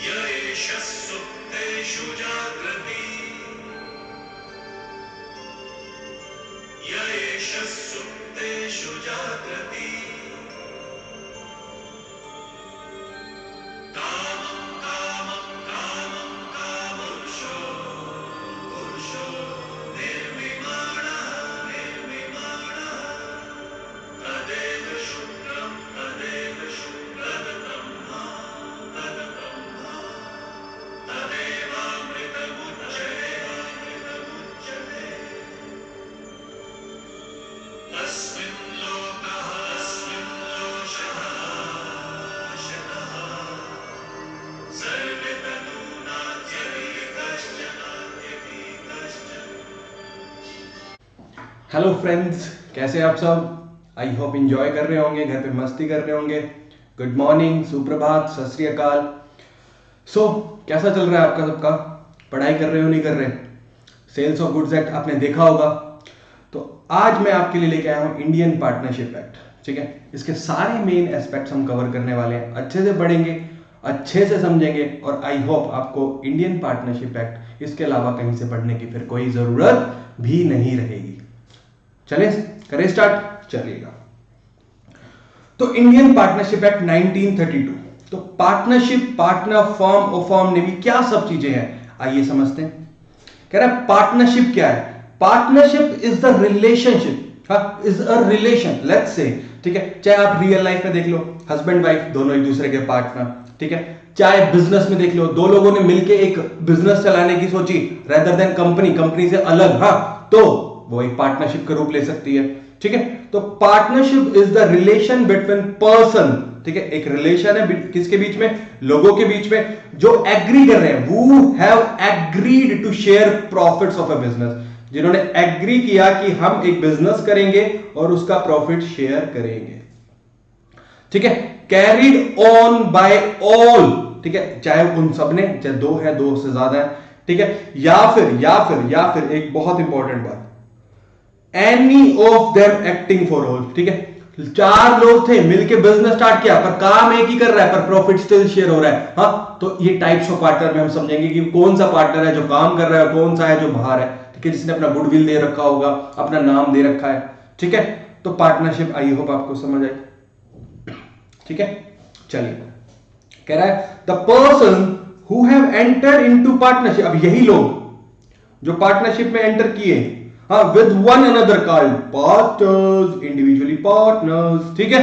य एष सुप्तेषु जाग्रति य एष सुप्तेषु जाग्रति कामं कामं कामं कामुरुषो पुरुषो निर्विमाणः निर्विमाणः तदेव शुक्रं तदब्रह्मा तदब्रह्मा तदेवामृतमुच्यते अस्मिन् लोकः अस्मिन् लोषः शतः सर्वे तनूनात्यपि कश्चन हेलो फ्रेंड्स, कैसे हैं आप सब। आई होप इंजॉय कर रहे होंगे, घर पे मस्ती कर रहे होंगे। गुड मॉर्निंग, सुप्रभात, सत श्री अकाल। सो कैसा चल रहा है आपका सबका? पढ़ाई कर रहे हो, नहीं कर रहे? सेल्स ऑफ गुड्स एक्ट आपने देखा होगा। तो आज मैं आपके लिए लेके आया हूँ इंडियन पार्टनरशिप एक्ट। ठीक है, इसके सारे मेन एस्पेक्ट्स हम कवर करने वाले हैं, अच्छे से पढ़ेंगे, अच्छे से समझेंगे और आई होप आपको इंडियन पार्टनरशिप एक्ट इसके अलावा कहीं से पढ़ने की फिर कोई जरूरत भी नहीं रहेगी। चले करें स्टार्ट, चलिएगा। तो इंडियन पार्टनरशिप एक्ट 1932। तो पार्टनरशिप, पार्टनर, फर्म और फर्म ने भी क्या सब चीजें हैं, आइए समझते हैं। कह रहा है पार्टनरशिप क्या है। Partnership is the relationship, is a relation, let's say, ठीक है, चाहे आप रियल लाइफ में देख लो, हस्बैंड वाइफ दोनों एक दूसरे के पार्टनर, ठीक है, चाहे बिजनेस में देख लो, दो लोगों ने मिलकर एक बिजनेस चलाने की सोची रेदर देन कंपनी से अलग, तो वो एक पार्टनरशिप का रूप ले सकती है। ठीक है, तो partnership is the relation between person, ठीक है, एक रिलेशन है किसके बीच में, लोगों के बीच में, जो एग्री कर रहे हैं, who have agreed to share profits of a business, जिन्होंने एग्री किया कि हम एक बिजनेस करेंगे और उसका प्रॉफिट शेयर करेंगे। ठीक है, कैरिड ऑन बाय ऑल, ठीक है, चाहे उन सब ने, चाहे दो है, दो से ज्यादा है, ठीक है, या फिर एक बहुत इंपॉर्टेंट बात, any of them acting for all, ठीक है, चार लोग थे मिलके बिजनेस स्टार्ट किया, पर काम एक ही कर रहा है, पर प्रॉफिट स्टिल शेयर हो रहा है। हाँ, तो ये टाइप्स ऑफ पार्टनर में हम समझेंगे कि कौन सा पार्टनर है जो काम कर रहा है, कौन सा है जो बाहर है, ठीक है, जिसने अपना गुडविल दे रखा होगा, अपना नाम दे रखा है। ठीक है, तो पार्टनरशिप आई होप आपको समझ आई। ठीक है, चलिए, कह रहा है the person who have entered into partnership, अब यही लोग जो पार्टनरशिप में एंटर किए, हाँ, with one another called partners, individually partners, ठीक है,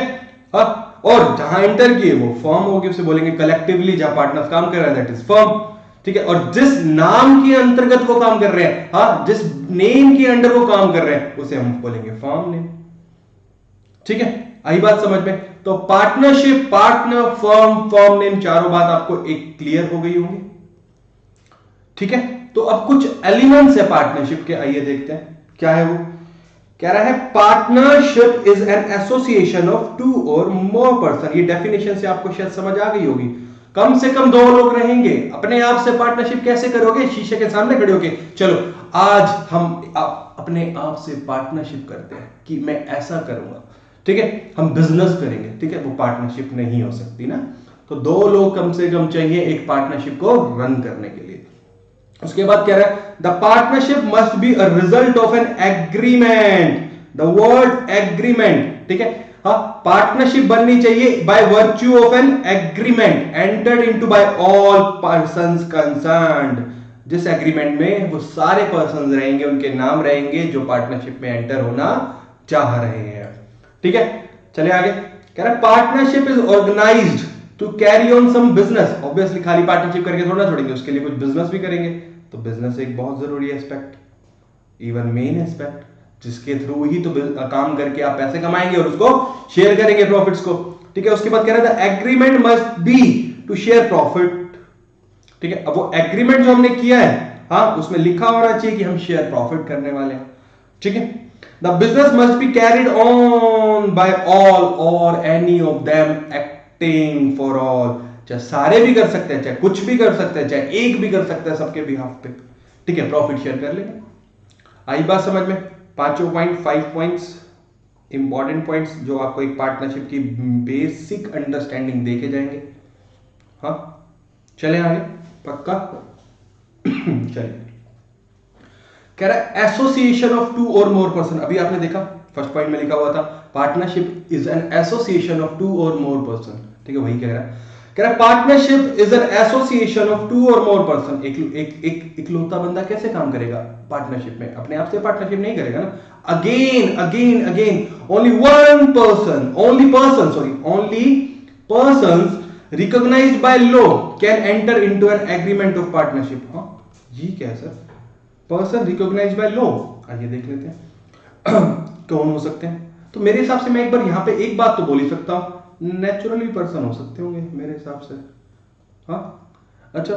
हाँ, और जहां एंटर किए वो फर्म होगी, उसे बोलेंगे कलेक्टिवली, जहां पार्टनर्स काम कर रहे हैं दैट इज फर्म। ठीक है, और जिस नाम के अंतर्गत वो काम कर रहे हैं, हाँ, जिस नेम के अंडर वो काम कर रहे हैं, उसे हम बोलेंगे फर्म नेम। ठीक है, आई बात समझ में? तो partnership, partner, firm, firm name, चारों बात आपको एक क्लियर हो गई होंगी। ठीक है, तो अब कुछ एलिमेंट्स है पार्टनरशिप के, आइए देखते हैं क्या है वो। कह रहा है partnership is an association of two or more person. ये डेफिनेशन से आपको शायद समझ आ गई होगी। कम से कम दो लोग रहेंगे। अपने आप से पार्टनरशिप कैसे करोगे? शीशे के सामने खड़े होके, चलो आज हम अपने आप से पार्टनरशिप करते हैं कि मैं ऐसा करूंगा, ठीक है, हम बिजनेस करेंगे, ठीक है, वो पार्टनरशिप नहीं हो सकती ना। तो दो लोग कम से कम चाहिए एक पार्टनरशिप को रन करने के लिए। उसके बाद कह रहा है the partnership must be a result of an agreement. The word agreement, ठीक है, हाँ, पार्टनरशिप बननी चाहिए by virtue of N agreement entered into by all persons concerned. जिस एग्रीमेंट में वो सारे पर्संस रहेंगे, उनके नाम रहेंगे जो पार्टनरशिप में एंटर होना चाह रहे हैं। ठीक है, चले आगे। कह रहा है partnership is organised to carry on some business. Obviously खाली पार्टनरशिप करके थोड़ा छोड़ेंगे, उसके लिए कुछ बिजनेस भी करेंगे। तो बिजनेस एक बहुत जरूरी एस्पेक्ट, इवन मेन एस्पेक्ट, जिसके थ्रू ही तो काम करके आप पैसे कमाएंगे और उसको शेयर करेंगे प्रॉफिट्स को। ठीक है, उसके बाद कह रहा था agreement must be to share profit. ठीक है, अब वो एग्रीमेंट जो हमने किया है, हाँ, उसमें लिखा होना चाहिए कि हम शेयर प्रॉफिट करने वाले हैं। ठीक है, the business must be carried on by all और any of them acting for all. चाहे सारे भी कर सकते हैं, चाहे कुछ भी कर सकते हैं, चाहे एक भी कर सकते हैं, सबके बिहाफ पे। ठीक है, प्रॉफिट शेयर कर लेंगे। आई बात समझ में? पांचों पॉइंट, 5 पॉइंट्स, इंपॉर्टेंट पॉइंट्स जो आपको एक पार्टनरशिप की बेसिक अंडरस्टैंडिंग देके जाएंगे। हाँ, चले आगे, पक्का? चलिए, कह रहा है association of two or more person. अभी आपने देखा फर्स्ट पॉइंट में लिखा हुआ था partnership is an association of two or more person, ठीक है, वही कह रहा है partnership is an association of two or more person. एक इकलौता बंदा कैसे काम करेगा पार्टनरशिप में? अपने आप से पार्टनरशिप नहीं करेगा ना। Again only one person, only persons recognized by law can enter into an agreement of partnership। हाँ, ये क्या है sir? Person recognise by law, आइए देख लेते हैं कौन हो सकते हैं। तो मेरे हिसाब से मैं एक बार यहां पे एक बात तो बोल ही सकता हूं, नेचुरली पर्सन हो सकते होंगे मेरे हिसाब से। हाँ, अच्छा,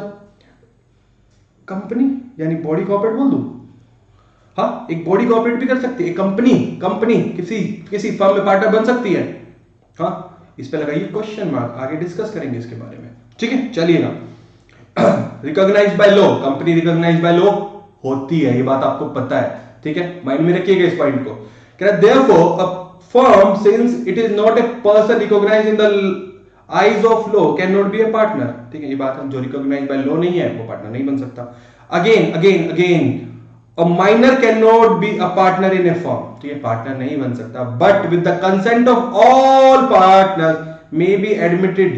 कंपनी यानी बॉडी कॉर्पोरेट बोल दूं? हाँ, एक बॉडी कॉर्पोरेट भी कर सकती है, एक कंपनी किसी फर्म में पार्टनर बन सकती है। हाँ, इस पे लगाइए क्वेश्चन मार्क, आगे डिस्कस करेंगे इसके बारे में, ठीक है। चलिए ना, recognise by law, company recognise by law होती है, ये बात आपको पता है, ठीक है, माइंड में रखिएगा इस पॉइंट को। कह रहा है therefore a firm since it is not a person recognised in the eyes of law can not be a partner, ठीक है, ये बात है, जो रिकॉग्नाइज्ड बाय लॉ नहीं है वो पार्टनर नहीं बन सकता। Again a minor cannot be a partner in a firm, ठीक है, पार्टनर नहीं बन सकता, but with the consent of all partners may be admitted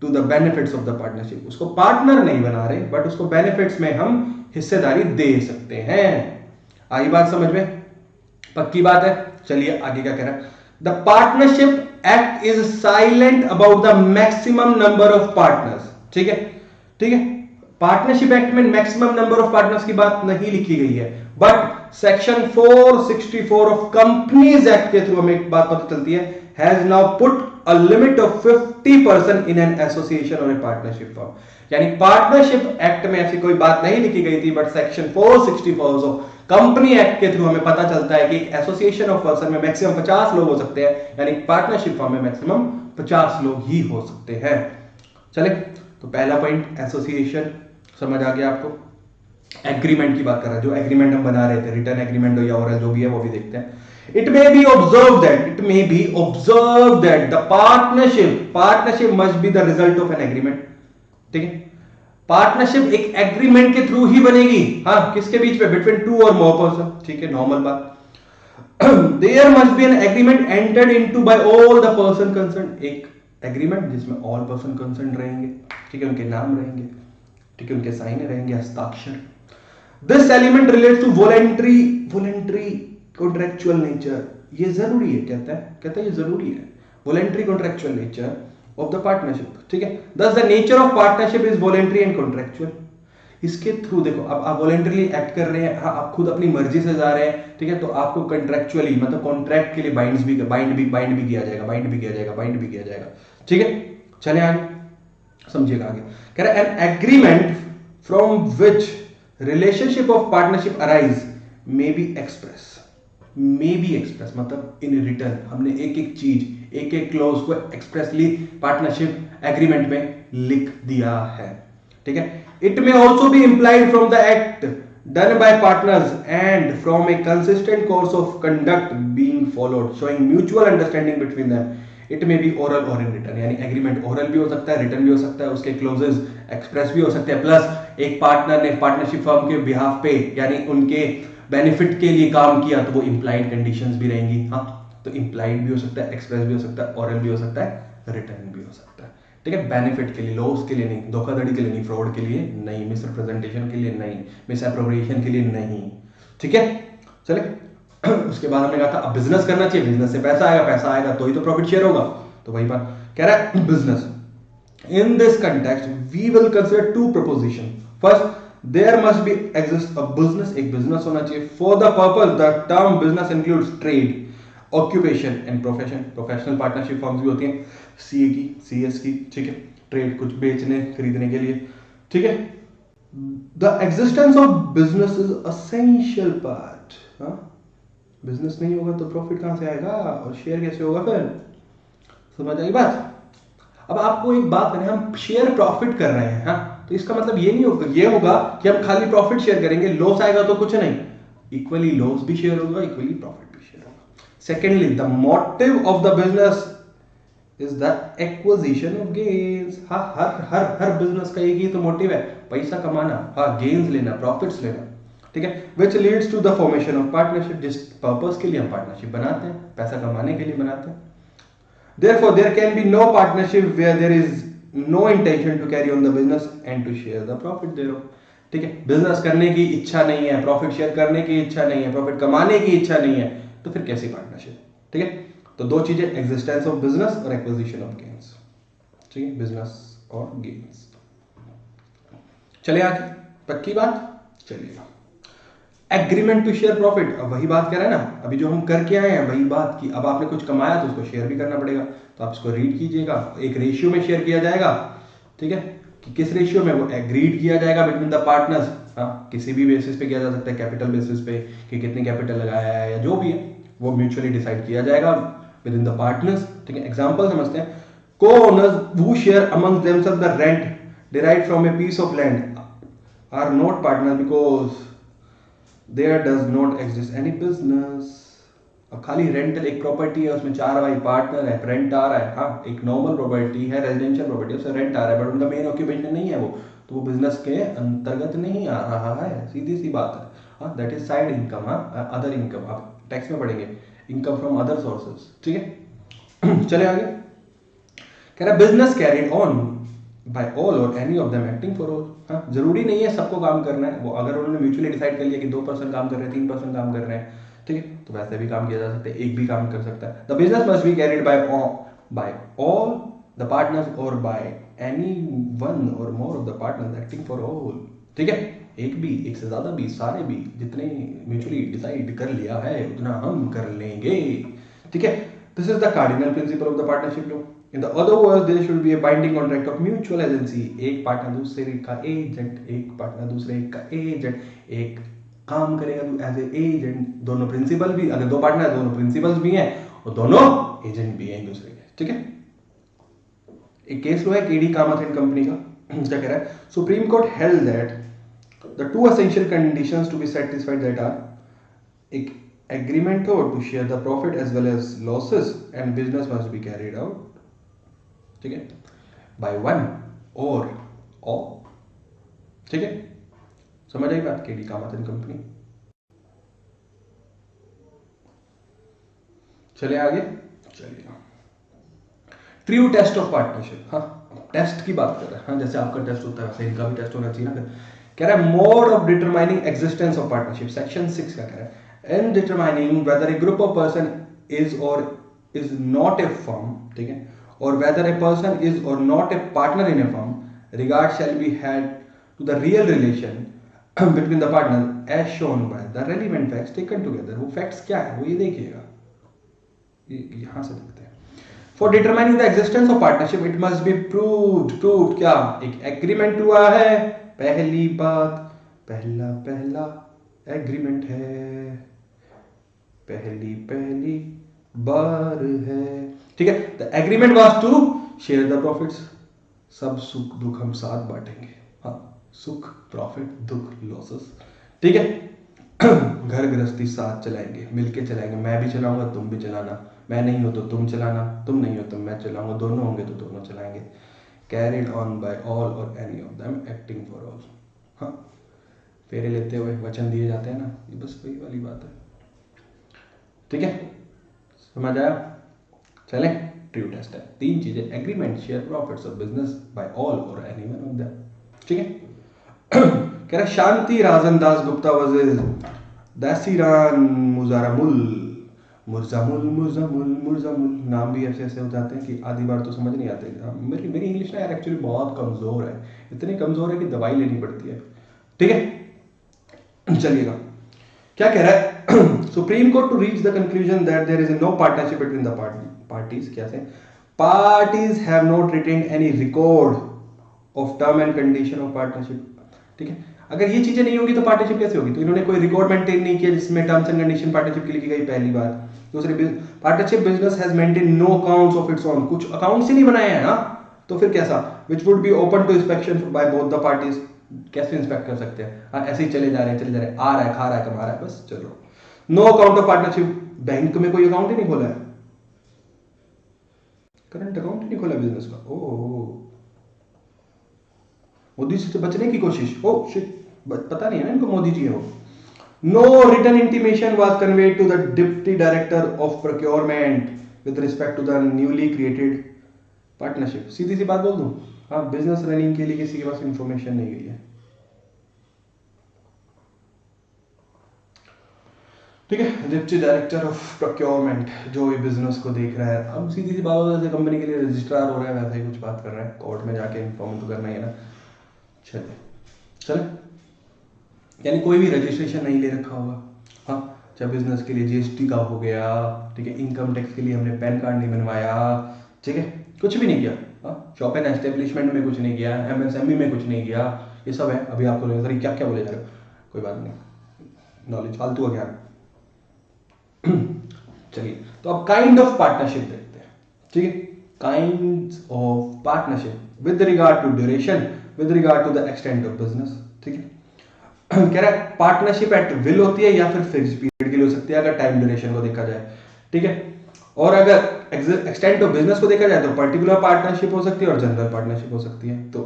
to the benefits of the partnership। उसको पार्टनर नहीं बना रहे बट उसको बेनिफिट्स में हम हिस्सेदारी दे सकते हैं। आई बात समझ में? पक्की बात है। चलिए आगे क्या कह रहा है, the partnership act is silent about the maximum number of partners, ठीक है, पार्टनरशिप एक्ट में मैक्सिमम नंबर ऑफ पार्टनर्स की बात नहीं लिखी गई है, but section 464 of companies act के थ्रू हमें एक बात पता चलती है, has now put a limit of 50% in an association और ए पार्टनरशिप फॉर्म। यानी पार्टनरशिप एक्ट में ऐसी कोई बात नहीं लिखी गई थी, but section 464 of company act के थ्रू हमें पता चलता है कि एसोसिएशन ऑफ पर्सन में मैक्सिमम 50 लोग हो सकते हैं, यानी पार्टनरशिप फॉर्म में मैक्सिमम 50 लोग ही हो सकते हैं। चले, तो पहला पॉइंट एसोसिएशन समझ आ गया आपको। एग्रीमेंट की बात कर रहा है, जो एग्रीमेंट हम बना रहे थे, रिटर्न एग्रीमेंट हो या ओरल, जो भी है वो भी देखते हैं। It may B observe that the partnership must be the result of an agreement, ठीक है, पार्टनरशिप एक एग्रीमेंट के थ्रू ही बनेगी। हाँ, किसके बीच में? Between two or more person, ठीक है, नॉर्मल बात। There must be an agreement entered into by all the person concern, एक एग्रीमेंट जिसमें ऑल पर्सन कंसर्न रहेंगे, ठीक है, उनके नाम रहेंगे, ठीक है, उनके साइन रहेंगे, हस्ताक्षर। This element relates to voluntary contractual nature, ये जरूरी है, कहता है ये जरूरी है, voluntary contractual nature of the partnership, ठीक है। Thus the nature of partnership is voluntary and contractual. इसके थ्रू देखो, अब आप वॉलेंटरीली एक्ट कर रहे हैं, आप खुद अपनी मर्जी से जा रहे हैं, ठीक है, तो आपको कॉन्ट्रैक्चुअली मतलब कॉन्ट्रैक्ट के लिए बाइंड भी किया जाएगा, ठीक है। चले आगे, समझिएगा आगे। कह रहा है an agreement from which relationship of partnership arise may be express मतलब इन रिटर्न हमने एक चीज, एक क्लॉज को एक्सप्रेसली पार्टनरशिप एग्रीमेंट में लिख दिया है, ठीक है। It may also be implied from the act done bye partners and from A consistent course of conduct being followed showing mutual understanding between them. It may be oral और in return, यानी agreement oral भी हो सकता है, return भी हो सकता है, उसके क्लोजेस एक्सप्रेस भी हो सकते हैं, प्लस एक पार्टनर ने पार्टनरशिप फर्म के बिहाफ पे यानी उनके बेनिफिट के लिए काम किया तो वो इंप्लाइड कंडीशंस भी रहेंगी। हाँ, तो इंप्लाइड भी हो सकता है, एक्सप्रेस भी हो सकता है, ओरल भी हो सकता है, रिटर्न भी हो सकता है, ठीक है। बेनिफिट के लिए, लॉस के लिए नहीं, धोखाधड़ी के लिए नहीं, फ्रॉड के लिए नहीं, मिस रिप्रेजेंटेशन के लिए नहीं, मिस एप्रोप्रिएशन के लिए नहीं, ठीक है। चले, उसके बाद हमने कहा था अब बिजनेस करना चाहिए, बिजनेस से पैसा आएगा तो ही तो प्रॉफिट शेयर होगा, तो वही बात कह रहा है business. In this context we will consider two proposition. First, there must be exist a business, एक बिजनेस होना चाहिए। For the purpose the term business includes trade, occupation and profession. Professional partnership firms भी होती हैं, CA की, CS की, ठीक है, ट्रेड कुछ बेचने खरीदने के लिए, ठीक है। The existence of business is essential part. Business नहीं होगा तो प्रॉफिट कहां से आएगा और शेयर कैसे होगा? फिर समझ आई बात। अब आपको एक बात करें, हम शेयर प्रॉफिट कर रहे हैं, हाँ, तो इसका मतलब ये नहीं होगा, ये होगा कि हम खाली प्रॉफिट शेयर करेंगे, लॉस आएगा तो कुछ नहीं, इक्वली लॉस भी शेयर होगा, इक्वली प्रॉफिट भी शेयर होगा। Secondly, the motive of the business is the acquisition of gains. हाँ, हर हर हर बिजनेस का एक ही तो मोटिव है, पैसा कमाना, हाँ, गेन्स लेना, प्रॉफिट्स लेना, ठीक है। Which leads to the formation of partnership, जिस पर्पस के लिए हम पार्टनरशिप बनाते हैं, पैसा कमाने के लिए बनाते हैं। Therefore, there can be no partnership where there is no intention to carry on the business and to share the profit thereof। ठीक है, बिजनेस करने की इच्छा नहीं है, प्रॉफिट शेयर करने की इच्छा नहीं है, प्रॉफिट कमाने की इच्छा नहीं है, तो फिर कैसी पार्टनरशिप? ठीक है, तो दो चीजें, एग्जिस्टेंस ऑफ बिजनेस और एक्विजिशन ऑफ गेन्स। ठीक है, बिजनेस और गेन्स। चले आगे, पक्की बात, चलिए। एग्रीमेंट टू शेयर प्रॉफिट, अब वही बात कह रहे हैं ना, अभी जो हम करके आए हैं वही बात की, अब आपने कुछ कमाया तो उसको शेयर भी करना पड़ेगा, तो आप इसको रीड कीजिएगा, एक रेशियो में शेयर किया जाएगा। ठीक है, कि किस रेशियो में, वो एग्रीड किया जाएगा बिटवीन द पार्टनर्स। हाँ, किसी भी बेसिस पे किया जा सकता है, कैपिटल बेसिस पे कि कितनी कैपिटल लगाया है या जो भी है, वो म्यूचुअली डिसाइड किया जाएगा विद इन द पार्टनर्स। ठीक है, एग्जाम्पल समझते हैं। Co-owners who share among themselves the rent derived from a piece of land are not partners because there does not exist any business। अब खाली rental एक property है, उसमें 4 भाई पार्टनर है, रेंट आ रहा है, हाँ, एक नॉर्मल प्रॉपर्टी है, रेजिडेंशियल प्रॉपर्टी, उससे रेंट आ रहा है, बट उनका मेन ऑक्यूपेशन नहीं है वो, तो वो बिजनेस के अंतर्गत नहीं आ रहा है, सीधी सी बात है। हाँ, दैट इज साइड इनकम, हाँ, अदर इनकम, आप टैक्स में पढ़ेंगे, इनकम फ्रॉम अदर सोर्सेज। ठीक है, चले आगे। कह रहा business carried on by all और any of them acting for all. हाँ, जरूरी नहीं है सबको काम करना है, वो अगर उन्होंने म्यूचुअली डिसाइड कर लिया कि 2% काम कर रहे हैं, 3% काम कर रहे हैं, ठीक है, तो वैसे भी काम किया जा सकता है, एक भी काम कर सकता है। The business must be carried by all the partners और by any one or more of the partners acting for all. ठीक है, एक भी, एक से ज्यादा भी, सारे भी, जितने म्यूचुअली डिसाइड कर लिया है उतना हम कर लेंगे। ठीक है, this is the cardinal principle of the partnership law. In the other words, there should be a binding contract of mutual agency। एक पार्टनर दूसरे का एजेंट, एक पार्टनर दूसरे का एजेंट, एक काम करेगा एज ए एजेंट, दोनों प्रिंसिपल भी, अगर 2 पार्टनर है दोनों प्रिंसिपल्स भी हैं और दोनों एजेंट भी हैं एक दूसरे के। ठीक है, एक केस लो है केडी कामथ एंड कंपनी का, क्या कह रहा है, supreme court held that the 2 essential conditions to be satisfied that are एक एग्रीमेंट हो to share the profit as well as losses and business must be carried out, ठीक है, बाय वन और ऑल। ठीक है, समझ आई बात, केडी कामथ एंड कंपनी। चले आगे, चलिए। ट्रू टेस्ट ऑफ पार्टनरशिप, हाँ, टेस्ट की बात कर रहे हैं, हाँ, जैसे आपका टेस्ट होता है वैसे इनका भी टेस्ट होना चाहिए ना। कह रहा है mode of determining existence of partnership, section 6 का कह रहा है, in determining weather A group of person is और इज नॉट ए फर्म, ठीक है, or whether a person is or not a partner in a firm, regard shall be had to the real relation between the partners as shown by the relevant facts taken together। वो facts क्या है वो ये देखिएगा, यहां से देखते हैं। For determining the existence of partnership it must be proved क्या, एक एग्रीमेंट हुआ है, पहली बात, पहला एग्रीमेंट है, पहली बार है। ठीक है, the agreement was to share the profits, सब सुख दुख हम साथ बांटेंगे, हाँ, सुख प्रॉफिट दुख लॉसेस। ठीक है, घर गृहस्थी साथ चलाएंगे, मिलके चलाएंगे, मैं भी चलाऊंगा तुम भी चलाना, मैं नहीं हो तो तुम चलाना, तुम नहीं हो तो मैं चलाऊंगा, दोनों होंगे तो दोनों चलाएंगे। कैरिड ऑन बाय ऑल और any of them acting for all. हाँ, फेरे लेते हुए वचन दिए जाते हैं ना, ये बस वही वाली बात है। ठीक है, समझ आया? चले, ट्रू टेस्ट है, 3 चीजें, एग्रीमेंट, शेयर प्रॉफिट्स और बिजनेस बाय ऑल और एनी वन ऑफ देम। ठीक है, कह रहा शांति राजन दास गुप्ता वर्सेस दासीरान मुर्जामुल, नाम भी ऐसे ऐसे हो जाते हैं कि आधी बार तो समझ नहीं आते। मेरी इंग्लिश ना यार एक्चुअली बहुत कमजोर है, इतनी कमजोर है कि दवाई लेनी पड़ती है। ठीक है, चलिएगा, क्या कह रहा है, supreme court to reach the conclusion that there is no partnership between the parties, क्या से parties have not retained any record of term and condition of partnership. ठीक है, अगर ये चीजें नहीं होगी तो पार्टनरशिप कैसे होगी? तो इन्होंने कोई रिकॉर्ड मेंटेन नहीं किया जिसमें टर्म्स एंड कंडीशन पार्टनरशिप की लिखी गई, पहली बात। दूसरी, partnership business has maintain no accounts of its own, कुछ अकाउंट्स ही नहीं बनाए हैं ना, तो फिर कैसा, which would be open to inspection by both the parties, कैसे इंस्पेक्ट कर सकते हैं? हाँ, ऐसे ही चले जा रहे हैं, आ रहा है, खा रहा है, कमा रहा है, बस चलो। No account of partnership, bank में कोई अकाउंट ही नहीं खोला है, करंट अकाउंट ही नहीं खोला बिजनेस का। ओ मोदी जी से बचने की कोशिश। ओ शिट, पता नहीं है ना इनको मोदी जी है वो। No written intimation was conveyed to the deputy director of procurement with respect to the newly created partnership. सीधी सी बात बोल दूं, हाँ, बिजनेस रनिंग के लिए किसी के पास इंफॉर्मेशन नहीं गई है। ठीक है, डिप्टी डायरेक्टर ऑफ प्रोक्योरमेंट जो ये बिजनेस को देख रहा है। अब सीधी सी बात हो, जैसे कंपनी के लिए रजिस्ट्रार हो रहा है वैसे ही कुछ बात कर रहा है, कोर्ट में जाके इन्फॉर्म तो करना ही है ना। चलिए चले, यानी कोई भी रजिस्ट्रेशन नहीं ले रखा होगा, हाँ, चाहे बिजनेस के लिए जीएसटी का हो गया, ठीक है, इनकम टैक्स के लिए हमने पैन कार्ड नहीं बनवाया, ठीक है, कुछ भी नहीं किया, हाँ, शॉप एंड एस्टेब्लिशमेंट में कुछ नहीं किया, एमएसएमई में कुछ नहीं किया, ये सब है। अभी आपको लगा सर क्या क्या बोले जा रहे हो, कोई बात नहीं, नॉलेज फालतू का ज्ञान। चलिए, तो अब काइंड ऑफ पार्टनरशिप देखते हैं, ठीक है, kinds of partnership with regard to duration, with regard to the extent of business, ठीक है। कह रहा है पार्टनरशिप एट विल होती है या फिर फिक्स पीरियड के लिए हो सकती है अगर टाइम ड्यूरेशन को देखा जाए, ठीक है। और अगर एक्सटेंट ऑफ बिजनेस को देखा जाए तो पर्टिकुलर पार्टनरशिप हो सकती है और जनरल पार्टनरशिप हो सकती है। तो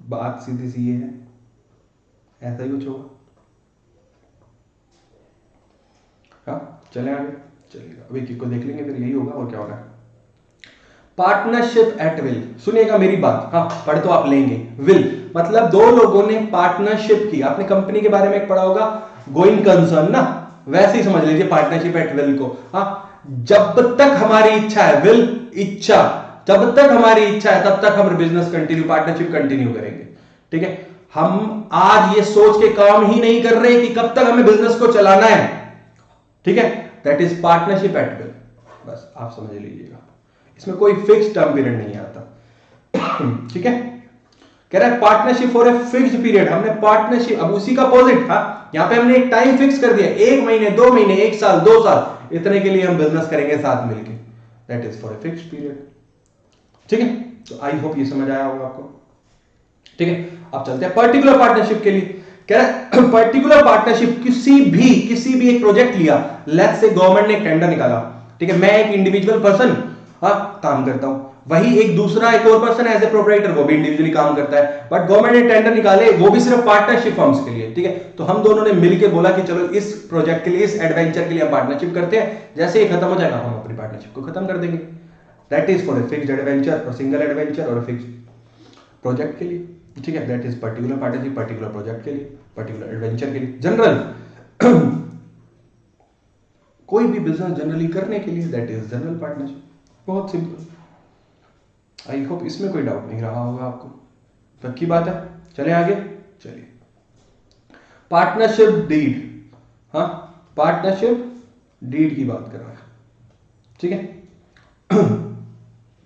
बात सीधी सी ये है, ऐसा ही कुछ होगा। हाँ, चले आगे, चलिएगा, अभी किक को देख लेंगे फिर यही होगा और क्या होगा। पार्टनरशिप एट विल, सुनिएगा मेरी बात, हाँ, पढ़ तो आप लेंगे। विल मतलब दो लोगों ने पार्टनरशिप की, आपने कंपनी के बारे में एक पढ़ा होगा गोइंग कंसर्न ना, वैसे ही समझ लीजिए पार्टनरशिप एट विल को। हाँ, जब तक हमारी इच्छा है, विल इच्छा, जब तक हमारी इच्छा है तब तक हम बिजनेस कंटिन्यू, पार्टनरशिप कंटिन्यू करेंगे, ठीक है। हम आज ये सोच के काम ही नहीं कर रहे कि कब तक हमें बिजनेस को चलाना है, ठीक है, that is partnership at will. बस आप समझ लीजिएगा, इसमें कोई फिक्स टर्म पीरियड नहीं आता। ठीक है, कह रहा है partnership for a fixed period, हमने पार्टनरशिप, अब उसी का अपोजिट था, यहां पे हमने एक टाइम फिक्स कर दिया, 1 महीने 2 महीने 1 साल 2 साल, इतने के लिए हम बिजनेस करेंगे साथ मिलके, that is for a fixed period, ठीक है। तो आई होप ये समझ आया होगा आपको, ठीक है। अब चलते हैं पर्टिकुलर पार्टनरशिप के लिए। कह रहा है पर्टिकुलर पार्टनरशिप किसी भी एक प्रोजेक्ट लिया, लेट्स से गवर्नमेंट ने एक टेंडर निकाला, ठीक है, मैं एक इंडिविजुअल पर्सन, हाँ, काम करता हूं, वही एक दूसरा एक और पर्सन एज ए प्रोपराइटर वो भी इंडिविजुअली काम करता है, बट गवर्नमेंट ने टेंडर निकाले वो भी सिर्फ पार्टनरशिप फर्म्स के लिए, ठीक है। तो हम दोनों ने मिलकर बोला कि चलो इस प्रोजेक्ट के लिए, इस एडवेंचर के लिए हम पार्टनरशिप करते हैं, जैसे ही खत्म हो जाएगा हम अपनी पार्टनरशिप को खत्म कर देंगे। That is for a fixed adventure और सिंगल एडवेंचर और फिक्स्ड प्रोजेक्ट के लिए, ठीक है। That is particular partnership particular project के लिए, पर्टिकुलर एडवेंचर के लिए। जनरल कोई भी बिजनेस जनरली करने के लिए, दैट इज जनरल पार्टनरशिप, बहुत सिंपल। आई होप इसमें कोई डाउट नहीं रहा होगा आपको, पक्की बात है। चले आगे, चलिए पार्टनरशिप डीड, हाँ, पार्टनरशिप डीड की बात कर रहा है, ठीक है।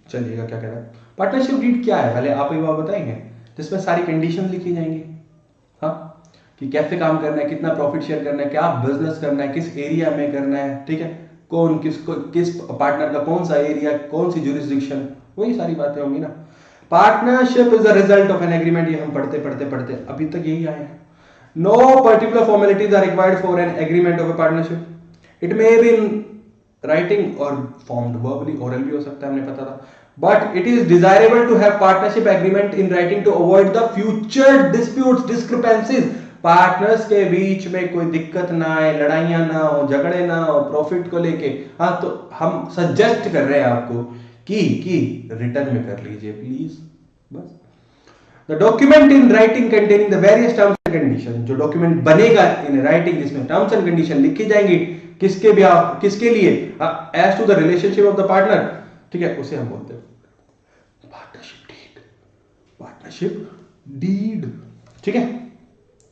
चलिएगा, क्या कह रहा है पार्टनरशिप डीड क्या है, पहले आप एक बार बताएंगे, जिसमें सारी कंडीशन लिखी जाएंगी, हाँ, कि कैसे काम करना है, कितना प्रॉफिट शेयर करना है, क्या बिजनेस करना है, किस एरिया में करना है, ठीक है, कौन किस पार्टनर का कौन सा एरिया, कौन सी ज्यूरिसडिक्शन, वही सारी बातें होंगी ना। Partnership is the result of an agreement, ये हम पढ़ते पढ़ते पढ़ते अभी तक यही आए हैं। No particular formalities are required for an agreement of a partnership, it may be in writing or formed verbally, oral भी हो सकता है, हमने पता था, but it is desirable to have partnership agreement in writing to avoid the future disputes, discrepancies, partners के बीच में कोई दिक्कत ना आए, लड़ाइयां ना हो, झगड़े ना हो प्रॉफिट को लेके। हाँ, तो हम सजेस्ट कर रहे हैं आपको कि रिटर्न में कर लीजिए प्लीज, बस। The document in writing containing the various terms and condition, जो डॉक्यूमेंट बनेगा इन राइटिंग जिसमें टर्म्स एंड कंडीशन लिखी जाएंगी, किसके भी आप किसके लिए, as to the relationship of the partner, ठीक है, उसे हम बोलते हैं पार्टनरशिप डीड, पार्टनरशिप डीड, ठीक है।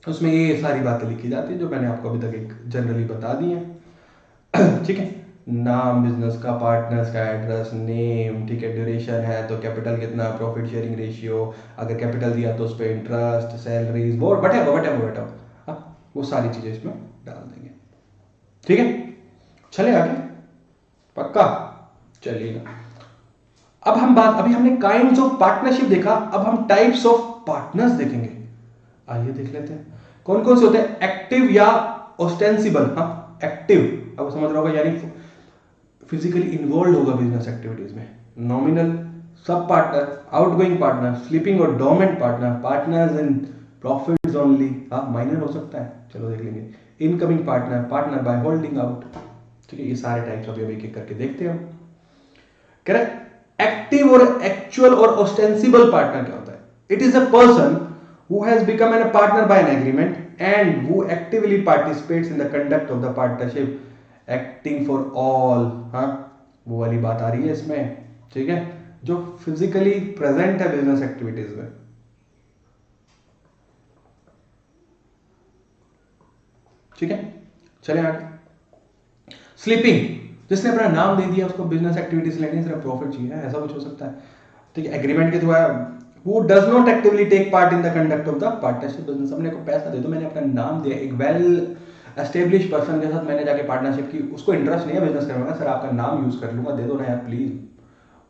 उसमें ये सारी बातें लिखी जाती है जो मैंने आपको अभी तक एक जनरली बता दी है, ठीक है। नाम बिजनेस का, पार्टनर्स का एड्रेस, नेम, ठीक है, ड्यूरेशन है तो कैपिटल कितना, प्रॉफिट शेयरिंग रेशियो, अगर कैपिटल दिया तो उस पर इंटरेस्ट, सैलरीज, वो वटेवर, वो सारी चीजें इसमें डाल देंगे, ठीक है। चले आगे, पक्का, चलिएगा। अब हम बात, अभी हमने काइंड्स ऑफ पार्टनरशिप देखा, अब हम टाइप्स ऑफ पार्टनर्स देखेंगे। आइए देख लेते हैं कौन कौन से होते हैं। एक्टिव या ऑस्टेंसिबल, हाँ, एक्टिव, अब समझ रहा होगा यानी फिजिकली इन्वॉल्व होगा बिजनेस एक्टिविटीज में। नॉमिनल सब पार्टनर, आउटगोइंग पार्टनर, स्लीपिंग और dormant partner, partners in profits only, हाँ माइनर हो सकता है, चलो देख लेंगे, incoming partner, partner by holding out. ठीक है, ये सारे टाइप्स अभी एक एक करके देखते हैं हम। कह रहे एक्टिव और एक्चुअल और ऑस्टेंसिबल पार्टनर क्या होता है? It is a person who has become an partner by an agreement and who actively participates in the conduct of the partnership, acting for all. हाँ, वो वाली बात आ रही है इसमें। ठीक है, जो फिजिकली प्रेजेंट है बिजनेस एक्टिविटीज में। ठीक है, चले आगे। स्लीपिंग, जिसने अपना नाम दे दिया उसको बिजनेस एक्टिविटीज लेनी, सिर्फ प्रॉफिट चाहिए, ऐसा कुछ हो सकता है। ठीक है, एग्रीमेंट के थ्रू है, who does not actively take part in the conduct of the partnership business। हमने को पैसा दे दो, मैंने अपना नाम दिया, एक वेल एस्टेब्लिश पर्सन के साथ मैंने जाके पार्टनरशिप की, उसको इंटरेस्ट नहीं है बिजनेस करने में, सर आपका नाम यूज कर लूंगा, दे दो ना यार प्लीज,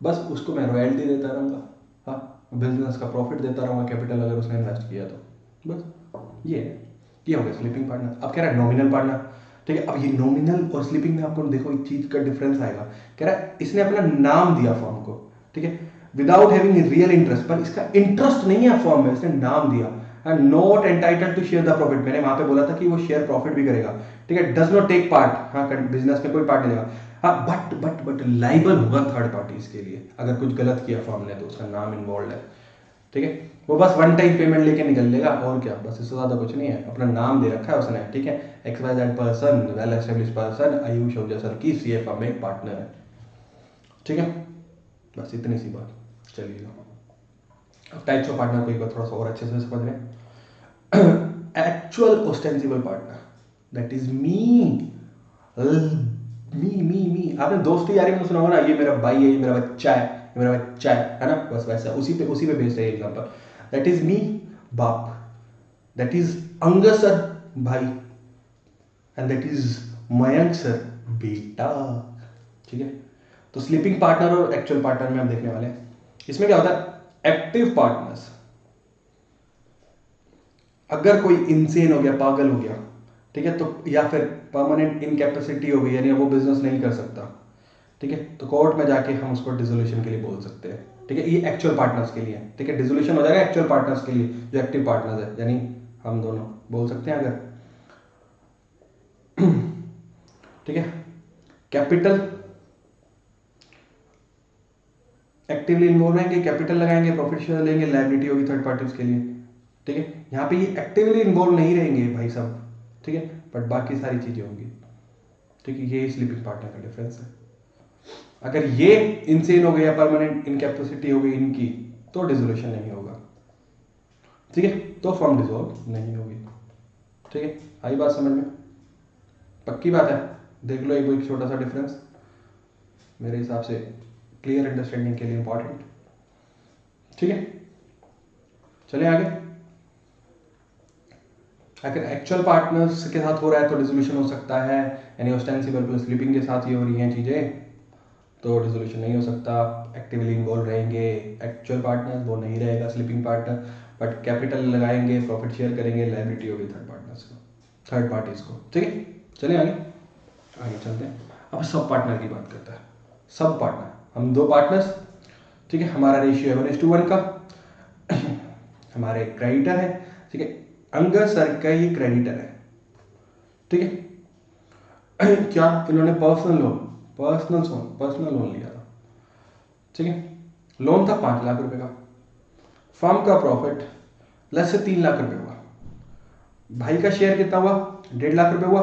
बस उसको मैं रॉयल्टी देता रहूंगा, हाँ बिजनेस का प्रॉफिट देता रहूंगा, कैपिटल अगर उसने इन्वेस्ट किया तो बस ये हो गया स्लीपिंग पार्टनर। अब कह रहा है नॉमिनल पार्टनर। ठीक है, अब ये नॉमिनल और स्लीपिंग में आपको देखो एक चीज का डिफरेंस आएगा। कह रहा है इसने अपना नाम दिया फॉर्म को, ठीक है, विदाउट हैविंग रियल इंटरेस्ट, पर इसका इंटरेस्ट नहीं है फॉर्म में, इसने नाम दिया, and not entitled to share the profit. मैंने वहां पे बोला था कि वो शेयर प्रॉफिट भी करेगा। ठीक है, डज नॉट टेक पार्ट, हाँ बिजनेस में कोई पार्ट नहीं लेगा, हाँ बट लाइबल होगा थर्ड पार्टीज के लिए, अगर कुछ गलत किया फॉर्म ने तो उसका नाम इन्वॉल्व है। ठीक है, वो बस वन टाइम पेमेंट लेके निकल लेगा और क्या, बस इससे ज्यादा कुछ नहीं है, अपना नाम दे रखा है उसने। ठीक है, XYZ person, well establish person, Ayush Ojha sir की CFA में पार्टनर है। ठीक है, बस इतनी सी बात। चलिए अब टाइप्स ऑफ पार्टनर को एक बार थोड़ा सा और अच्छे से समझ लें। Actual ostensible partner, that is me. आपने दोस्ती यारी में सुना होगा ना, ये मेरा भाई है, ये मेरा बच्चा है, ये मेरा बच्चा है ना, बस वैसा उसी पे बेस्ड है एग्जांपल। दैट इज मी बाप, दैट इज अंगद सर भाई, and that is Mayank sir बेटा। ठीक है, तो स्लीपिंग पार्टनर और एक्चुअल पार्टनर में हम देखने वाले हैं। इसमें क्या होता है, एक्टिव पार्टनर्स, अगर कोई इंसेन हो गया, पागल हो गया, ठीक है, तो या फिर परमानेंट इनकैपेसिटी हो गई, यानी वो बिजनेस नहीं कर सकता, ठीक है, तो कोर्ट में जाके हम उसको डिसोल्यूशन के लिए बोल सकते हैं। ठीक है, ये एक्चुअल पार्टनर्स के लिए। ठीक है, डिसोल्यूशन हो जाएगा एक्चुअल पार्टनर्स के लिए, जो एक्टिव पार्टनर्स है, यानी हम दोनों बोल सकते हैं अगर। ठीक है, कैपिटल एक्टिवली इन्वॉल्व रहेंगे, कैपिटल लगाएंगे, प्रॉफिट शेयर लेंगे, लायबिलिटी होगी थर्ड पार्टीज के लिए। ठीक है, यहाँ पे ये एक्टिवली इन्वॉल्व नहीं रहेंगे भाई साहब, ठीक है, बट बाकी सारी चीजें होंगी। ठीक है, ये स्लीपिंग पार्टनर का डिफरेंस है। अगर ये इंसेन हो गया, परमानेंट इनकैपेसिटी हो गई इनकी, तो डिसोल्यूशन नहीं होगा। ठीक है, तो फर्म डिसॉल्व नहीं होगी। ठीक है, आई बात समझ में? पक्की बात है, देख लो एक छोटा सा डिफरेंस, मेरे हिसाब से क्लियर अंडरस्टैंडिंग के लिए इंपॉर्टेंट। ठीक है, चले आगे। अगर एक्चुअल पार्टनर्स के साथ हो रहा है तो डिसोल्यूशन हो सकता है, यानी ऑस्टेंसिबल प्लस स्लीपिंग के साथ ये हो रही हैं चीजें, तो डिसोल्यूशन नहीं हो सकता। एक्टिवली इन्वॉल्व रहेंगे एक्चुअल पार्टनर्स, वो नहीं रहेगा स्लीपिंग पार्टनर, बट कैपिटल लगाएंगे, प्रॉफिट शेयर करेंगे, लायबिलिटी होगी थर्ड पार्टनर्स को, थर्ड पार्टीज को। ठीक है, चलिए आगे चलते हैं। अब सब पार्टनर की बात करते हैं। सब पार्टनर, हम दो पार्टनर्स, ठीक है, हमारा रेशियो है 1:1 का, हमारे क्रेडिटर है। ठीक है, अंगद सर का ये क्रेडिटर है। ठीक है, क्या इन्होंने पर्सनल लोन लिया था। ठीक है, लोन था 5 लाख रुपए का, फर्म का प्रॉफिट लेस से 3 लाख रुपए हुआ, भाई का शेयर कितना हुआ, 1.5 लाख रुपए हुआ।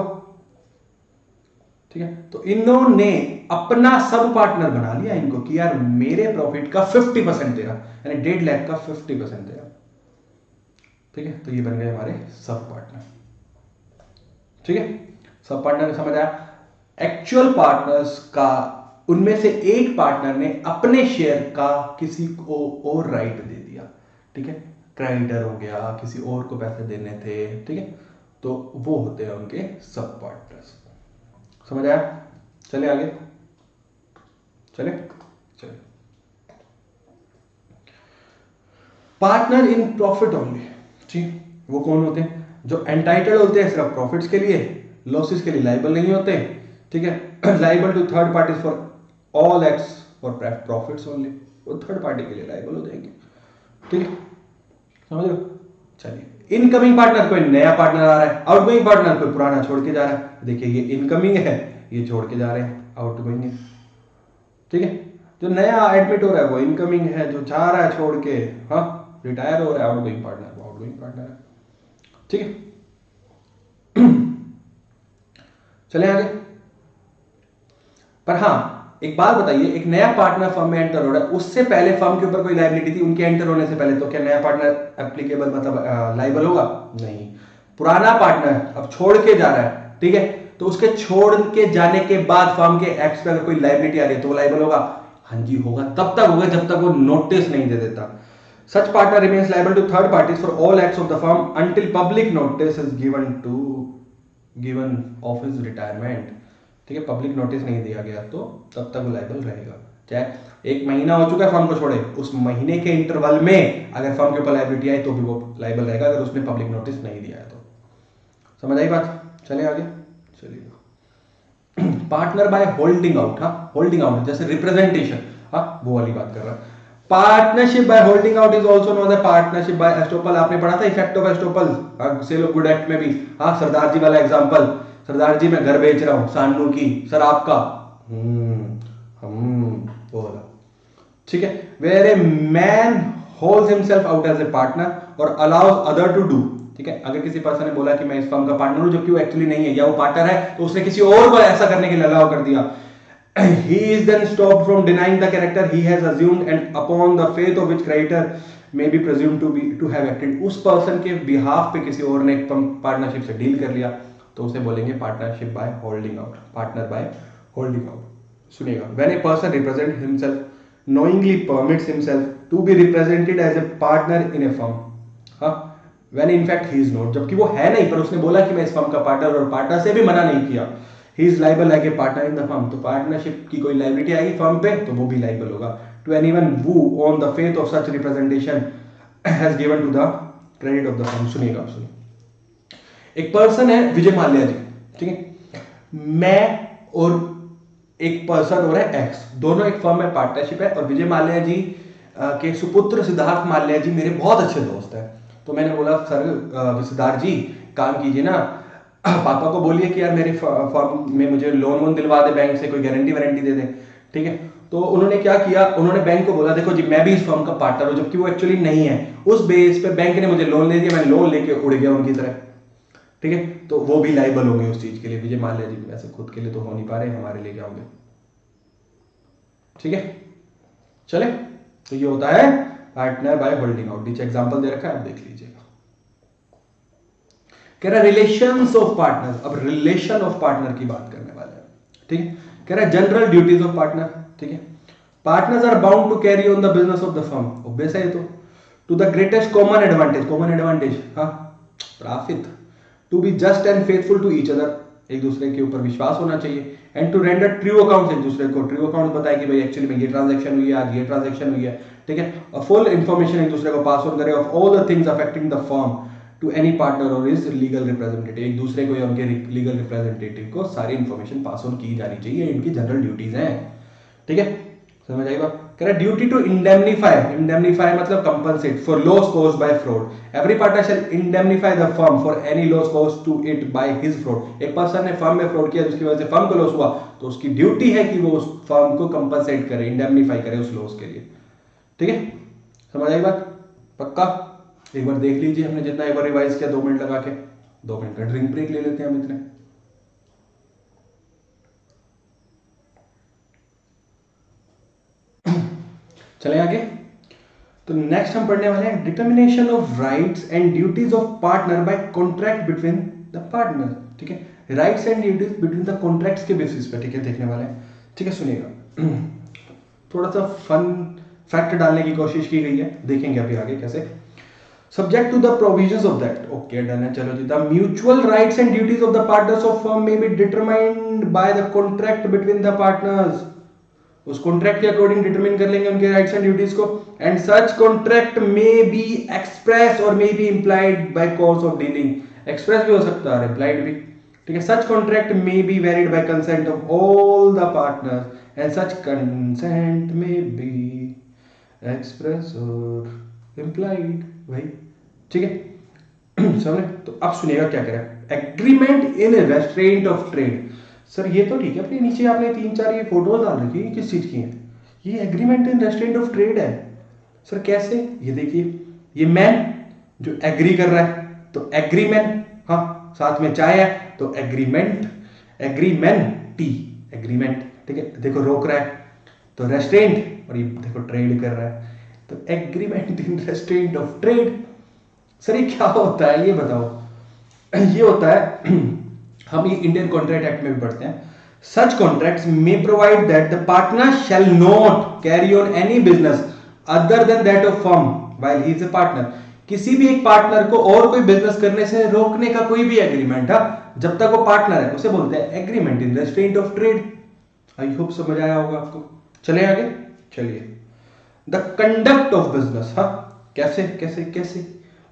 ठीक है, तो इन्होंने अपना सब पार्टनर बना लिया इनको कि यार मेरे प्रॉफिट का 50% तेरा, यानी 1.5 लाख का 50% तेरा। ठीक है, तो ये बन गए हमारे सब पार्टनर। ठीक है, सब पार्टनर समझ आया। एक्चुअल पार्टनर्स का, उनमें से एक पार्टनर ने अपने शेयर का किसी को और राइट दे दिया। ठीक है, क्रेडिटर हो गया, किसी और को पैसे देने थे। ठीक है, तो वो होते हैं उनके सब पार्टनर्स। समझ आया? चले आगे, चले। पार्टनर इन प्रॉफिट ओनली, ठीक, वो कौन होते हैं? जो एंटाइटल्ड होते हैं सिर्फ प्रॉफिट्स के लिए, लॉसेस के लिए लाइबल नहीं होते। ठीक है, liable to third parties for all acts for profits only, वो थर्ड पार्टी के लिए लायबल हो जाएंगे। ठीक है, समझ लो। चलिए, इनकमिंग पार्टनर, कोई नया पार्टनर आ रहा है, आउटगोइंग पार्टनर कोई पुराना छोड़ के जा रहा है। देखिए ये इनकमिंग है, ये छोड़ के जा रहे हैं, आउटगोइंग है। ठीक है, जो नया एडमिट हो रहा है वो इनकमिंग है, जो जा रहा है छोड़ के, हाँ रिटायर हो रहा है, आउटगोइंग पार्टनर, वो आउटगोइंग पार्टनर है। ठीक है, चले आगे। पर हाँ एक बात बताइए, एक नया पार्टनर फर्म में एंटर हो रहा है, उससे पहले फर्म के ऊपर कोई लायबिलिटी थी, उनके एंटर होने से पहले, तो क्या नया पार्टनर एप्लीकेबल मतलब लायबल होगा? नहीं। पुराना पार्टनर अब छोड़ के जा रहा है, ठीक है, तो उसके छोड़ के जाने के बाद फर्म के एक्ट्स पे अगर कोई लायबिलिटी आ रही है तो वो लायबल होगा? हाँ जी होगा। तब तक होगा जब तक वो नोटिस नहीं दे देता। Such partner remains liable to third parties for all acts of the firm until public notice is given of his retirement. ठीक है, पब्लिक नोटिस नहीं दिया गया तो तब तक वो लायबल रहेगा। चाहे 1 महीना हो चुका है फर्म को छोड़े, उस महीने के इंटरवल में अगर फर्म के ऊपर लायबिलिटी आई तो भी वो लायबल रहेगा, अगर उसने पब्लिक नोटिस नहीं दिया है तो। समझ आई बात? चले आगे, चलिए। पार्टनर बाय होल्डिंग आउट, हाँ होल्डिंग आउट जैसे रिप्रेजेंटेशन, हाँ वो वाली बात कर रहा है। Partnership by holding out is also known as partnership by estoppel. आपने पढ़ा था effect of estoppel sale of good act में भी, हाँ सरदार जी वाला एग्जांपल। सरदार जी मैं घर बेच रहा हूं सानू की, सर आपका, वो वाला। ठीक है, where a man holds himself out as a partner और अलाउज अदर टू डू। ठीक है, अगर किसी पर्सन ने बोला कि मैं इस फर्म का पार्टनर हूं जबकि वो एक्चुअली नहीं है, या वो पार्टनर है तो उसने किसी और को ऐसा करने के लिए अलाउ कर दिया, he is then stopped from denying the character he has assumed and upon the faith of which creditor may be presumed to have acted। उस पर्सन के बिहाफ पे किसी और ने पार्टनरशिप से डील कर लिया तो उसे बोलेंगे partnership by holding out, partner by holding out. सुनिएगा, when a person represent himself knowingly permits himself to be represented as a partner in a firm, हाँ when in fact he is not, जबकि वो है नहीं पर उसने बोला कि मैं इस फर्म का पार्टनर, और पार्टनर से भी मना नहीं किया, he is liable like a partner in the firm, तो पार्टनरशिप की कोई लायबिलिटी आएगी फर्म पे तो वो भी लायबल होगा। to anyone who on the faith of such representation has given to the credit of the firm। सुनिएगा, सुनिए, एक पर्सन है विजय माल्या जी, ठीक है, मैं और एक पर्सन हो रहा है एक्स, दोनों एक फर्म में पार्टनरशिप है, और विजय माल्या जी के सुपुत्र सिद्धार्थ माल्या जी मेरे बहुत अच्छे दोस्त हैं। तो मैंने बोला सर सिद्धार्थ जी काम कीजिए ना, पापा को बोलिए कि यार मेरे फर्म में मुझे लोन वोन दिलवा दे बैंक से, कोई गारंटी वारंटी दे दे। ठीक है, तो उन्होंने क्या किया, उन्होंने बैंक को बोला देखो जी मैं भी इस फर्म का पार्टनर हूं, जबकि वो एक्चुअली नहीं है। उस बेस पे बैंक ने मुझे लोन दे दिया, मैं लोन लेके उड़ गया उनकी तरह। ठीक है, तो वो भी लायबल होंगे उस चीज के लिए। विजय माल्या जी वैसे खुद के लिए तो हो नहीं पा रहे, हमारे लिए क्या होंगे। ठीक है, चले, तो ये होता है पार्टनर बाय होल्डिंग आउट। नीचे एग्जांपल दे रखा है, आप देख लीजिएगा। कह रहा रिलेशंस ऑफ पार्टनर, अब रिलेशन ऑफ पार्टनर की बात करने वाले हैं। ठीक है, कह रहा जनरल ड्यूटीज ऑफ पार्टनर। ठीक है, partners are bound to carry on the business of the firm, obvious है ये तो, to the greatest common advantage, common advantage हाँ profit, to be just and faithful to each other, एक दूसरे के ऊपर विश्वास होना चाहिए, and to render true accounts, एक दूसरे को ट्रू अकाउंट बताए कि भाई एक्चुअली में ये ट्रांजैक्शन हुई है, आज ये ट्रांजैक्शन हुई है। ठीक है, और फुल इंफॉर्मेशन एक दूसरे को पास ऑन करे of all the things affecting the firm to any partner or is legal representative, एक दूसरे को या उनके लीगल रिप्रेजेंटेटिव को सारी इंफॉर्मेशन पास ऑन की जानी चाहिए, इनकी जनरल ड्यूटीज हैं। ठीक है, समझ आएगा। कह रहा ड्यूटी टू इंडेमनीफाई, इंडेमनीफाई मतलब compensate for loss caused by fraud. Every partner shall indemnify the firm for any loss caused to it by his fraud. एक पर्सन ने फर्म में फ्रॉड किया जिसकी वजह से फर्म को लॉस हुआ, तो उसकी ड्यूटी है कि वो उस फर्म को कंपनसेट करे, इंडेमनीफाई करे उस लॉस के लिए। ठीक है, समझ आई बात? पक्का? एक बार देख लीजिए, हमने जितना एक बार रिवाइज किया 2 मिनट लगा के, 2 मिनट का ड्रिंक ब्रेक ले लेते हैं हम इतने। चले आगे, तो नेक्स्ट हम पढ़ने वाले हैं determination of rights and duties of partner by contract between the partner. ठीक है, rights and duties between the contracts के बेसिस पे, ठीक है, देखने वाले हैं। ठीक है, सुनिएगा, थोड़ा सा फन फैक्ट डालने की कोशिश की गई है, देखेंगे अभी आगे कैसे। Subject to the provisions of that, okay done है, चलो जी। The mutual rights and duties of the partners of firm may be determined by the contract between the partners, उस कॉन्ट्रैक्ट के अकॉर्डिंग डिटरमाइन कर लेंगे उनके राइट्स एंड ड्यूटीज को। And such contract may be express और may be implied by course of dealing, express भी हो सकता है, इंप्लाइड भी। ठीक है, सच contract may be valid bye consent of all the partners and such consent may be express और implied, भाई ठीक है। समझे? तो अब सुनिएगा क्या कह रहा है, agreement in restaurant of trade. Sir ये तो ठीक है, अपने नीचे आपने 3-4 ये फोटोज डाल रखी है, किस चीज की है? ये agreement in restaurant of trade है। सर कैसे? ये देखिए, ये मैन जो एग्री कर रहा है, तो एग्रीमेंट, हाँ साथ में चाय है तो एग्रीमेंट, एग्रीमेंट एग्रीमेंट, ठीक है। देखो रोक रहा है तो रेस्ट्रेंट, और ये देखो ट्रेड कर रहा है तो agreement in restaurant of trade. Sir ये क्या होता है ये बताओ? ये होता है हम ये इंडियन कॉन्ट्रैक्ट एक्ट में भी पढ़ते हैं, such contracts may provide that the partner shall not carry on any business other than that of firm while he is a partner. किसी भी एक पार्टनर को और कोई बिजनेस करने से रोकने का कोई भी एग्रीमेंट है, जब तक वो पार्टनर है, उसे बोलते हैं agreement in restaurant of trade. I hope समझ आया होगा आपको। चले आगे, चलिए। द कंडक्ट ऑफ बिजनेस, हाँ कैसे कैसे कैसे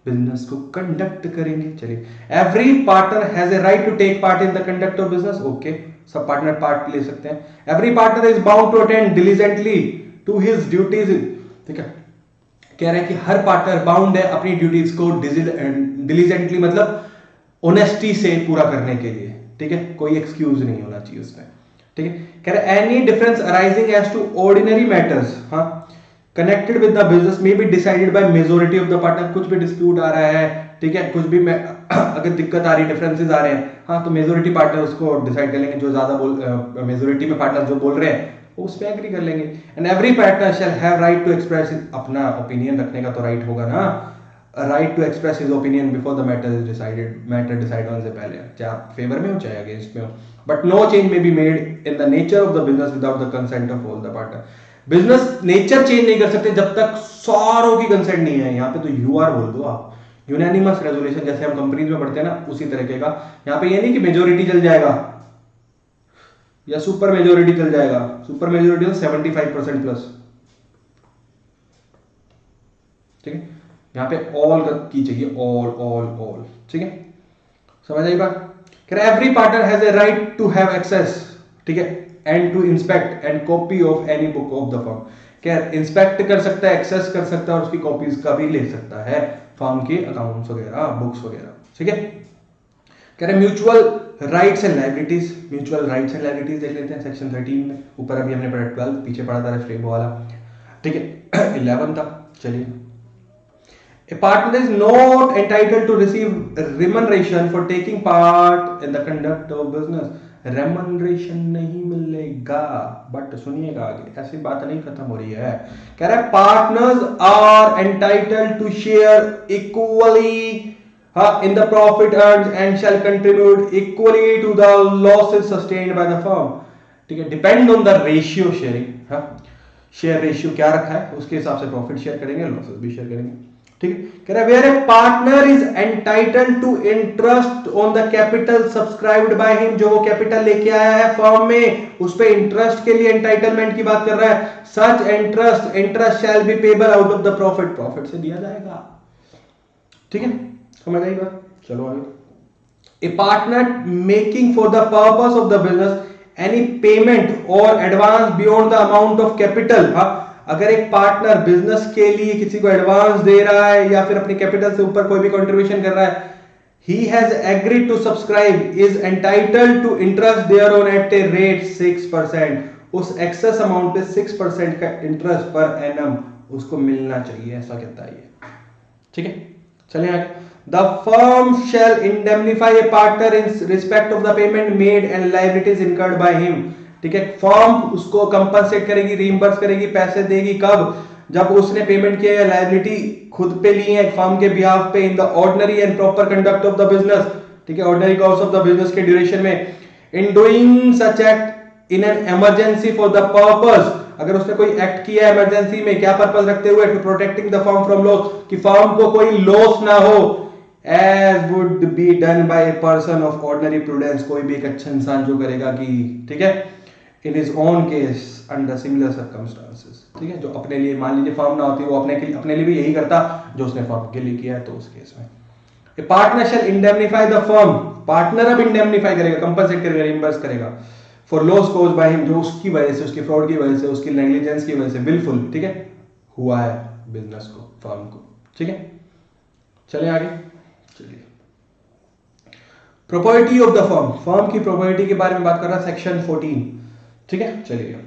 बिजनेस को कंडक्ट करेंगे, चलिए। Every partner has a right to take part in the conduct of business, okay, सब पार्टनर पार्ट ले सकते हैं। Every partner is bound to attend diligently to his duties, ठीक है। कह रहे हैं कि हर पार्टनर बाउंड है अपनी ड्यूटीज को डिलीजेंटली मतलब ऑनेस्टी से पूरा करने के लिए, ठीक है, कोई एक्सक्यूज नहीं होना चाहिए उसमें, ठीक है। कह रहे हैं any difference arising as to ordinary matters, हाँ, connected with the business may be decided by majority of the partner. कुछ भी डिस्प्यूट आ रहा है, ठीक है, कुछ भी अगर दिक्कत आ रही है, डिफरेंसेस आ रहे हैं, हाँ, तो मेजॉरिटी पार्टनर उसको डिसाइड कर लेंगे, जो ज्यादा मेजॉरिटी में पार्टनर जो बोल रहे हैं उस पर एग्री कर लेंगे। And every partner shall have right to express, अपना ओपिनियन रखने का तो राइट होगा ना, right to express his opinion before the matter is decided, matter decide होने से पहले, चाहे आप फेवर में हो चाहे अगेंस्ट में हो। But no change may be made in the nature of the business without the consent of all the partner. Business nature change नहीं कर सकते जब तक सारों की कंसेंट नहीं है। यहाँ पे तो यूआर बोल दो आप, यूनानिमस रेजोल्यूशन, जैसे हम कंपनीज में पढ़ते हैं ना, उसी तरीके का। यहाँ पे ये नहीं कि मेजोरिटी चल जाएगा या सुपर मेजोरिटी चल जाएगा। सुपर मेजोरिटी तो 75% प्लस, ठीक है। यहाँ पे ऑल की चाहिए, ऑल ऑल ऑल, ठीक है, समझ आई बात? Every partner has a right to have access, ठीक है, and to inspect and copy of any book of the firm. क्या इंस्पेक्ट कर सकता है, एक्सेस कर सकता है और उसकी कॉपीज का भी ले सकता है, फर्म के अकाउंट्स वगैरह, बुक्स वगैरह, ठीक है। कह रहे mutual rights and liabilities, mutual rights and liabilities देख लेते हैं सेक्शन 13 में। ऊपर अभी हमने पढ़ा 12, पीछे पढ़ा था रेस्ट्रेंट वाला, ठीक है। 11 था, चलिए। A partner is not entitled to receive remuneration for taking part in the conduct of business. Remuneration नहीं मिलेगा, बट सुनिएगा आगे, ऐसी बात नहीं खत्म हो रही है। कह रहा है partners are entitled to share equally in the profit earned and shall contribute equally to the losses sustained by the firm, ठीक है। Depend on the ratio sharing, हाँ, शेयर रेशियो क्या रखा है उसके हिसाब से प्रॉफिट शेयर करेंगे, लॉसेस भी शेयर करेंगे, ठीक है। कह रहा है where a partner is entitled to interest on the capital subscribed by him, जो वो कैपिटल लेके आया है फर्म में, उस पे इंटरेस्ट के लिए एंटाइटलमेंट की बात कर रहा है। Such interest shall be payable out of the profit, profit से दिया जाएगा, ठीक है, समझ आई बात? चलो आगे। A partner making for the purpose of the business any payment और advance beyond the amount of capital, अगर एक पार्टनर बिजनेस के लिए किसी को एडवांस दे रहा है या फिर अपनी कैपिटल से ऊपर कोई भी कंट्रीब्यूशन कर रहा है, he has agreed to subscribe is entitled to interest thereon at a rate 6%, उस एक्सेस अमाउंट पे 6% का इंटरेस्ट पर एनम उसको मिलना चाहिए, ऐसा कहता है ये, ठीक है। चलिए आगे। The firm shall indemnify a partner in respect of the payment made and liabilities incurred by him, ठीक है। फर्म उसको कंपनसेट करेगी, रीइंबर्स करेगी, पैसे देगी कब? जब उसने पेमेंट किया या लायबिलिटी खुद पे ली है फर्म के बिहाफ पे, इन the ordinary and proper conduct of the business, ठीक है, ordinary course of the business के ड्यूरेशन में। In doing such act in an emergency for the purpose, अगर उसने कोई एक्ट किया है इमरजेंसी में, क्या पर्पस रखते हुए? To protecting the firm from loss, कि फर्म को कोई लॉस ना हो, as would be done by a person of ordinary prudence, कोई भी एक अच्छा इंसान जो करेगा कि, ठीक है, in his own case under similar circumstances, ठीक है, जो अपने लिए, मान लीजिए फर्म ना होती, वो अपने लिए भी यही करता जो उसने फर्म के लिए किया है, तो उस केस में a partner shall indemnify the firm, partner अब इंडेमनिफाई करेगा, कंपनसेट करेगा, रिइंबर्स करेगा for loss cause by him, जो उसकी वजह से, उसकी फ्रॉड की वजह से, उसकी नेग्लिजेंस की वजह से, विलफुल, ठीक है, हुआ है बिजनेस को, फर्म को। ठीक है, चलें आगे। चलिए, property of the firm, firm की प्रॉपर्टी के बारे में बात कर रहा है सेक्शन 14। ठीक है, चलिए।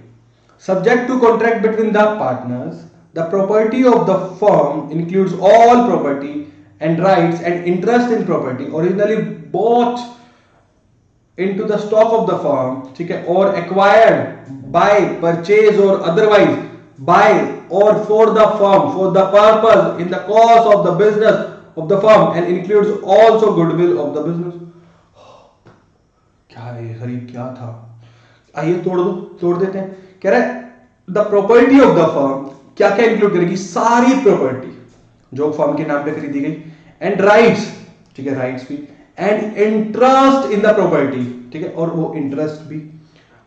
Subject to contract between the partners, the property of the firm includes all property and rights and interest in property originally bought into the stock of the firm, ठीक है, or acquired by purchase or otherwise by or for the firm for the purpose in the course of the business of the firm and includes also goodwill of the business। क्या है sir, ये क्या था? आइए तोड़ देते हैं। कह रहा है the property of the firm क्या क्या इंक्लूड करेगी? सारी प्रॉपर्टी जो फर्म के नाम पे खरीदी गई, एंड राइट्स, ठीक है, राइट्स भी, and interest in the property, ठीक है, और वो इंटरेस्ट भी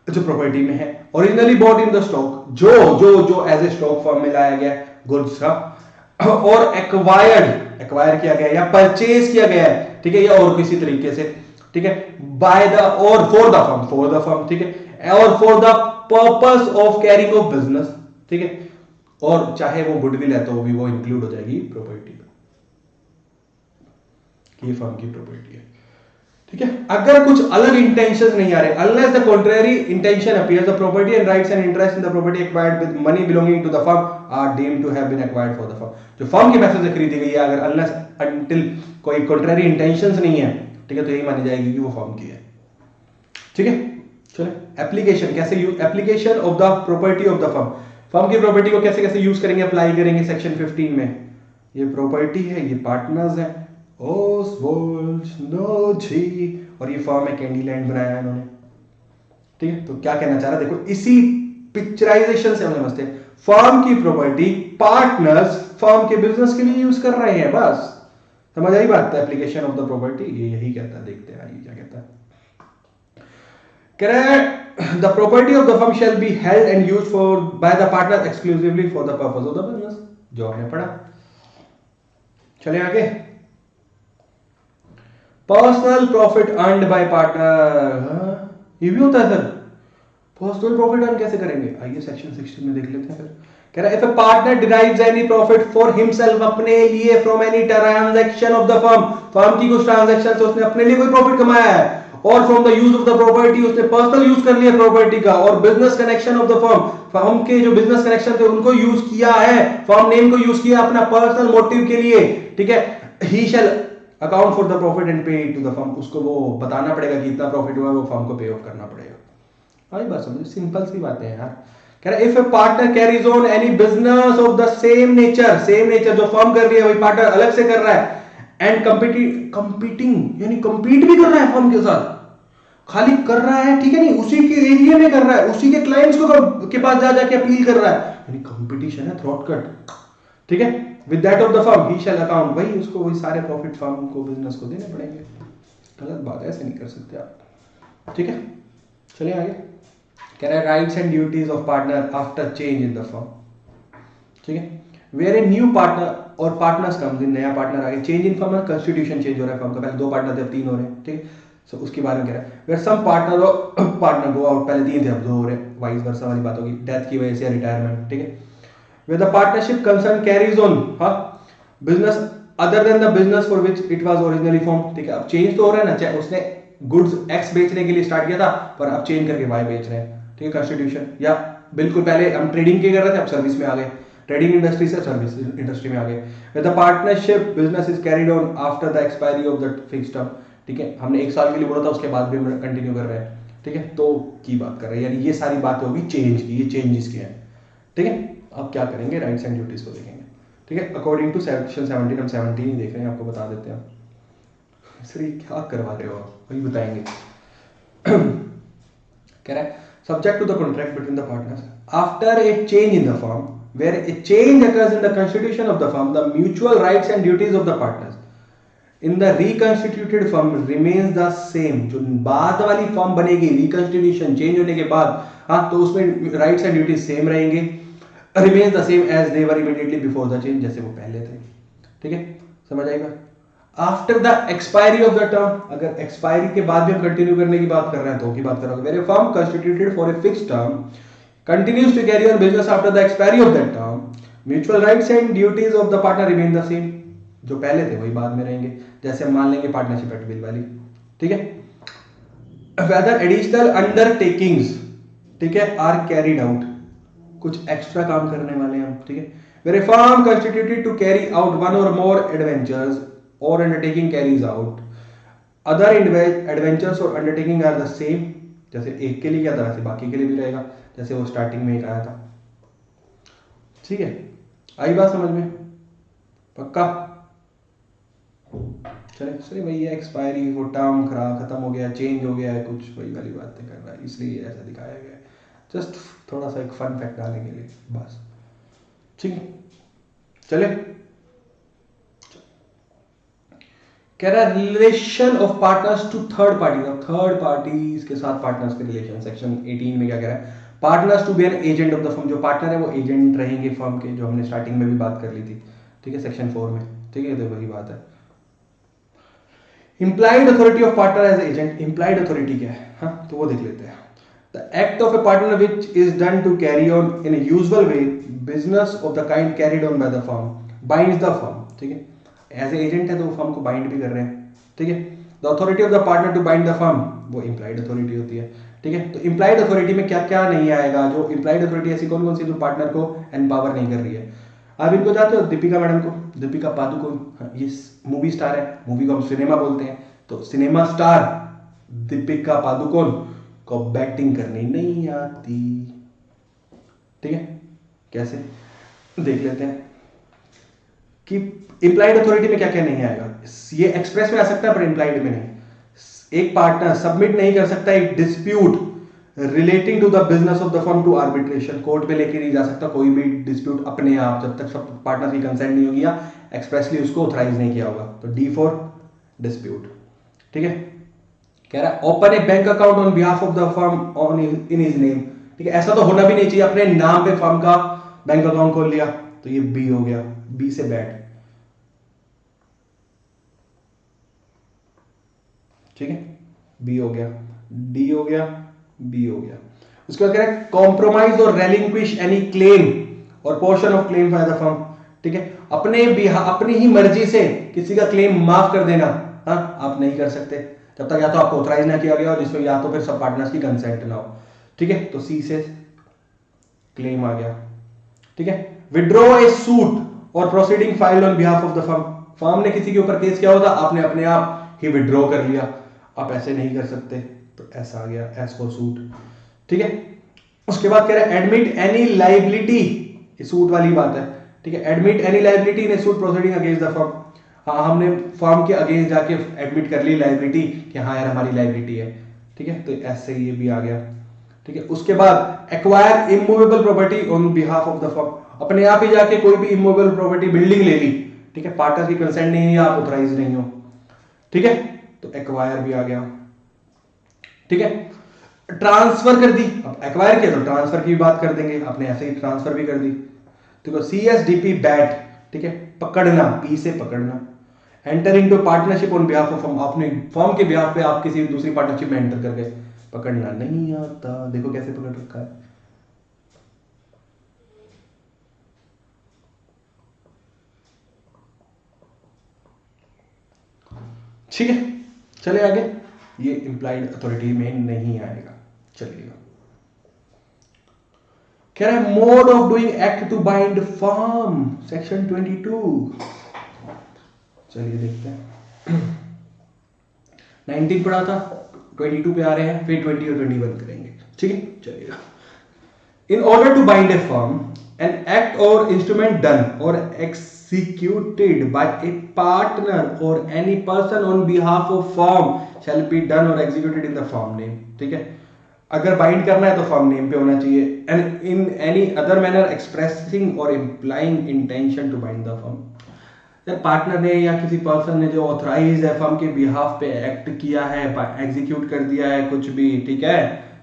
जो प्रॉपर्टी में है, originally bought in the stock, जो एज ए स्टॉक फर्म में लाया गया गुड्स का, और एक्वायर किया गया या परचेज किया गया है, ठीक है, या और किसी तरीके से, ठीक है, बाय द और फॉर द फर्म, ठीक है, और for the purpose of carrying of business, ठीक है, और चाहे वो गुडविल है तो भी वो इंक्लूड हो जाएगी प्रॉपर्टी में, ये फर्म की प्रॉपर्टी है। ठीक है, अगर कुछ अलग इंटेंशंस नहीं आ रहे, unless the contrary intention appears, the property and rights and interest in the property acquired with money belonging to the firm are deemed to have been acquired for the firm, जो firm के पैसे से खरीदी गई है, अगर unless until कोई contrary intentions नहीं है, ठीक है, तो यही मानी जाएगी कि वो फर्म की है। ठीक है, चलो एप्लीकेशन कैसे use, application of the property of the firm, firm की प्रॉपर्टी को कैसे कैसे यूज करेंगे, अप्लाई करेंगे सेक्शन 15 में। ये प्रॉपर्टी है, ये पार्टनर्स हैं, और ये फर्म है, कैंडीलैंड बनाया है इन्होंने। ठीक है, तो क्या कहना चाह रहा है देखो, इसी पिक्चराइजेशन से हम समझते हैं फर्म की प्रॉपर्टी पार्टनर्स फर्म के बिजनेस के लिए यूज कर रहे हैं, बस समझ आई बात। एप्लीकेशन ऑफ द प्रॉपर्टी ये यही कहता है, देखते हैं आइए क्या कहता है। कह रहा है the property of the firm shall be held and used for bye the partner exclusively for the purpose of the business, जो हमने पढ़ा। चले आगे, personal profit earned bye partner, ये भी होता है सर, पर्सनल प्रॉफिट अर्न कैसे करेंगे? आइए सेक्शन 16 में देख लेते हैं। फिर कह रहा है if a partner derives any profit for himself, अपने लिए, from any transaction of the firm, firm की कुछ ट्रांजैक्शन से उसने अपने लिए कोई प्रॉफिट कमाया है, और from the use of the property, उसने पर्सनल यूज कर लिया प्रॉपर्टी का, और business connection of the firm, firm के जो बिजनेस कनेक्शन थे उनको यूज किया है, फर्म नेम को यूज किया अपना पर्सनल मोटिव के लिए, ठीक है, he shall account for the profit and pay it to the firm, उसको वो बताना पड़ेगा कि इतना प्रॉफिट हुआ है, वो फर्म को पे ऑफ करना पड़ेगा। आई बात समझो, सिंपल सी बातें हैं यार। कह रहा है if A partner carries on any business of the same nature, जो फर्म कर रही है वही पार्टनर अलग से कर रहा है, एंड कंपीटिंग यानी कंपीट भी कर रहा है फर्म के साथ, खाली कर रहा है, ठीक है, नहीं उसी के एरिया में कर रहा है, उसी के क्लाइंट्स को के पास जा जाके अपील कर रहा है, यानी कंपटीशन है, थ्रोट कट। ठीक है, with that of the firm he shall account, वही उसको वही सारे प्रॉफिट फर्म को, बिजनेस को देने पड़ेंगे। गलत बात है, ऐसे नहीं कर सकते आप। ठीक है, चलिए आगे। कह रहा है rights and duties of partner after change in the firm, ठीक है, वेयर ए न्यू पार्टनर और पार्टनर्स कम्स इन, नया पार्टनर आ गया, change in firm, constitution change हो रहा है फर्म का, पहले 2 पार्टनर थे अब 3 हो रहे हैं। ठीक है, सो उसके बारे में कह रहा है where some partner go out, पहले 3 थे अब 2 हो रहे हैं, वाइस वर्सा वाली बात होगी, डेथ की वजह से, रिटायरमेंट। ठीक है, where the partnership concern carries on business other than the business for which it was originally formed। ठीक है, अब चेंज तो हो रहा है ना, चाहे उसने गुड्स एक्स बेचने के लिए स्टार्ट किया था, पर अब चेंज करके वाई बेच रहे हैं। ठीक है, कंस्टिट्यूशन, या बिल्कुल पहले हम ट्रेडिंग के कर रहे थे, अब सर्विस में आ गए, ट्रेडिंग इंडस्ट्री से सर्विस इंडस्ट्री में आ गए। where the partnership business is carried on after the expiry of the fixed term। ठीक है, हमने 1 साल के लिए बोला था, उसके बाद भी हम कंटिन्यू कर रहे हैं। ठीक है, तो की बात कर रहे हैं, यानी ये सारी बातें होगी चेंज की, ये चेंजेस की हैं। ठीक है, अब क्या करेंगे, राइट्स एंड ड्यूटीज को देखेंगे। ठीक है, अकॉर्डिंग टू सेक्शन 17, हम 17 ही देख रहे हैं, आपको बता देते हैं। सर ये क्या करवा रहे हो आप, वही बताएंगे। कह रहा है subject to the contract between the partners after a change in the firm, where a change occurs in the constitution of the firm, the mutual rights and duties of the partners in the reconstituted firm remains the same. जो बाद वाली firm बनेगी, reconstitution change होने के बाद, हाँ, तो उसमें राइट्स एंड ड्यूटीज सेम रहेंगे, remains the same as they were immediately before the change, जैसे वो पहले थे। ठीक है, समझ आएगा। After the expiry of the term, अगर एक्सपायरी के बाद भी हम कंटिन्यू करने की बात कर रहे हैं तो की बात कर रहा हूँ, where a firm constituted for a fixed term continues to carry on business after the expiry of that term, mutual rights and duties of the partner remain the same, जो पहले थे वही बाद में रहेंगे, जैसे हम मान लेंगे पार्टनरशिप एट विल वाली, ठीक है। वेदर एडिशनल अंडरटेकिंग्स, ठीक है, आर कैरिड आउट, कुछ एक्स्ट्रा काम करने वाले हैं हम, ठीक है। Where a firm constituted to carry out one or more adventures or undertaking carries out other adventures or undertaking are the same, जैसे एक के लिए क्या तरह से बाकी के लिए भी रहेगा, जैसे वो स्टार्टिंग में एक आया था, ठीक है। आई बात समझ में? पक्का? चले सही वही है, एक्सपायरी वो टर्म खराब खत्म हो गया, चेंज हो गया है कुछ, वही वाली बातें कर रहा है, इसलिए ऐसा दिखाया गया है, जस्ट थोड़ा सा एक फन फैक्ट डालने के लिए बस, ठीक है। चले कह रहा है relation of partners to third party, third parties के साथ पार्टनर्स के रिलेशन, सेक्शन 18 में क्या कह रहा है, partners to be an agent of the firm, जो पार्टनर है वो एजेंट रहेंगे फर्म के, जो हमने स्टार्टिंग में भी बात कर ली थी, ठीक है, सेक्शन 4 में, ठीक है, तो वही बात है। Implied authority of partner as agent, implied authority क्या है, हाँ तो वो देख लेते हैं। The act of a partner which is done to carry on in a usual way business of the kind carried on by the firm binds the firm, ठीक है, एज ए एजेंट है तो वो फर्म को bind भी कर रहे हैं, ठीक है। The authority of the partner to bind the firm, वो इम्प्लाइड अथॉरिटी होती है, ठीक है। तो इम्प्लाइड अथॉरिटी में क्या क्या नहीं आएगा, जो इम्प्लाइड अथॉरिटी ऐसी कौन कौन सी जो पार्टनर को एम्पावर नहीं कर रही है। आप इनको जानते हो, दीपिका मैडम को, दीपिका पादुकोण, ये मूवी स्टार है, मूवी को हम सिनेमा बोलते हैं, तो सिनेमा स्टार दीपिका पादुकोण को बैटिंग करनी नहीं आती, ठीक है। कैसे देख लेते हैं कि इंप्लाइड अथॉरिटी में क्या क्या नहीं आएगा, ये एक्सप्रेस में आ सकता है पर इंप्लाइड में नहीं। एक पार्टनर सबमिट नहीं कर सकता एक dispute relating to the business of the firm to arbitration, court पे लेके नहीं जा सकता कोई भी डिस्प्यूट अपने आप, जब तक सब पार्टनर की कंसेंट नहीं होगी या एक्सप्रेसली उसको ऑथराइज नहीं किया होगा। तो डी फॉर डिस्प्यूट, ठीक है। कह रहा है open A bank account on behalf of the firm on in his name, ठीक है, ऐसा तो होना भी नहीं चाहिए, अपने नाम पे फर्म का बैंक अकाउंट खोल लिया, तो ये बी हो गया, बी से बैट, ठीक है, बी हो गया, डी हो गया, बी हो गया। उसके बाद कह रहा है कॉम्प्रोमाइज और रेलिंक्विश एनी क्लेम और portion of claim bye the firm, ठीक है, अपनी ही मर्जी से किसी का क्लेम माफ कर देना, हाँ आप नहीं कर सकते जब तक या तो आपको ऑथराइज ना किया गया और जिसमें या तो फिर सब पार्टनर्स की कंसेंट ना हो, ठीक है। तो सी से क्लेम आ गया, ठीक है। विड्रॉ ए सूट और proceeding file on behalf of the firm, firm ने किसी के ऊपर केस किया होता, आपने अपने आप ही विड्रॉ कर लिया, आप ऐसे नहीं कर सकते, तो ऐसा आ गया एज फॉर सूट, ठीक है। उसके बाद कह रहा है एडमिट एनी लाइबिलिटी, सूट वाली बात है, ठीक है, admit any liability in A suit proceeding against the firm, हाँ हमने फर्म के अगेंस्ट जाके एडमिट कर ली लाइबिलिटी कि हाँ यार हमारी लाइबिलिटी है, ठीक है, तो ऐसे ये भी आ गया, ठीक है। उसके बाद acquire immovable property on behalf of the firm, अपने आप ही जाके कोई भी इमूवेबल प्रॉपर्टी बिल्डिंग ले ली, ठीक है, पार्टनर की कंसेंट नहीं है, आप ऑथराइज नहीं हो, ठीक है, तो एक्वायर भी आ गया, ठीक है। ट्रांसफर कर दी, अब एक्वायर किया तो ट्रांसफर की भी बात कर देंगे, आपने ऐसे ही ट्रांसफर भी कर दी, देखो CSDP बैट, ठीक है, पकड़ना, पी से पकड़ना। Enter into partnership on behalf of firm, आपने फर्म के बिहाफ पे आप किसी दूसरी पार्टनरशिप में एंटर कर गए, पकड़ना नहीं आता, देखो कैसे पकड़ रखा है, ठीक है। चले आगे, ये इंप्लाइड अथॉरिटी में नहीं आएगा, चलिएगा। कह रहा है mode of doing act to bind firm, section 22, चलिए देखते हैं। 19 पढ़ा था, 22 पे आ रहे हैं, फिर 20 और 21 करेंगे, ठीक है, चलिएगा। In order to bind a firm an act or instrument done or executed by a partner or any person on behalf of firm shall be done or executed in the firm name, ठीक है। अगर bind करना है तो firm name पे होना चाहिए, and in any other manner expressing और implying intention to bind the firm, partner ने या किसी पर्सन ने जो ऑथराइज है फर्म के बिहाफ पे एक्ट किया है, एग्जीक्यूट कर दिया है कुछ भी, ठीक है,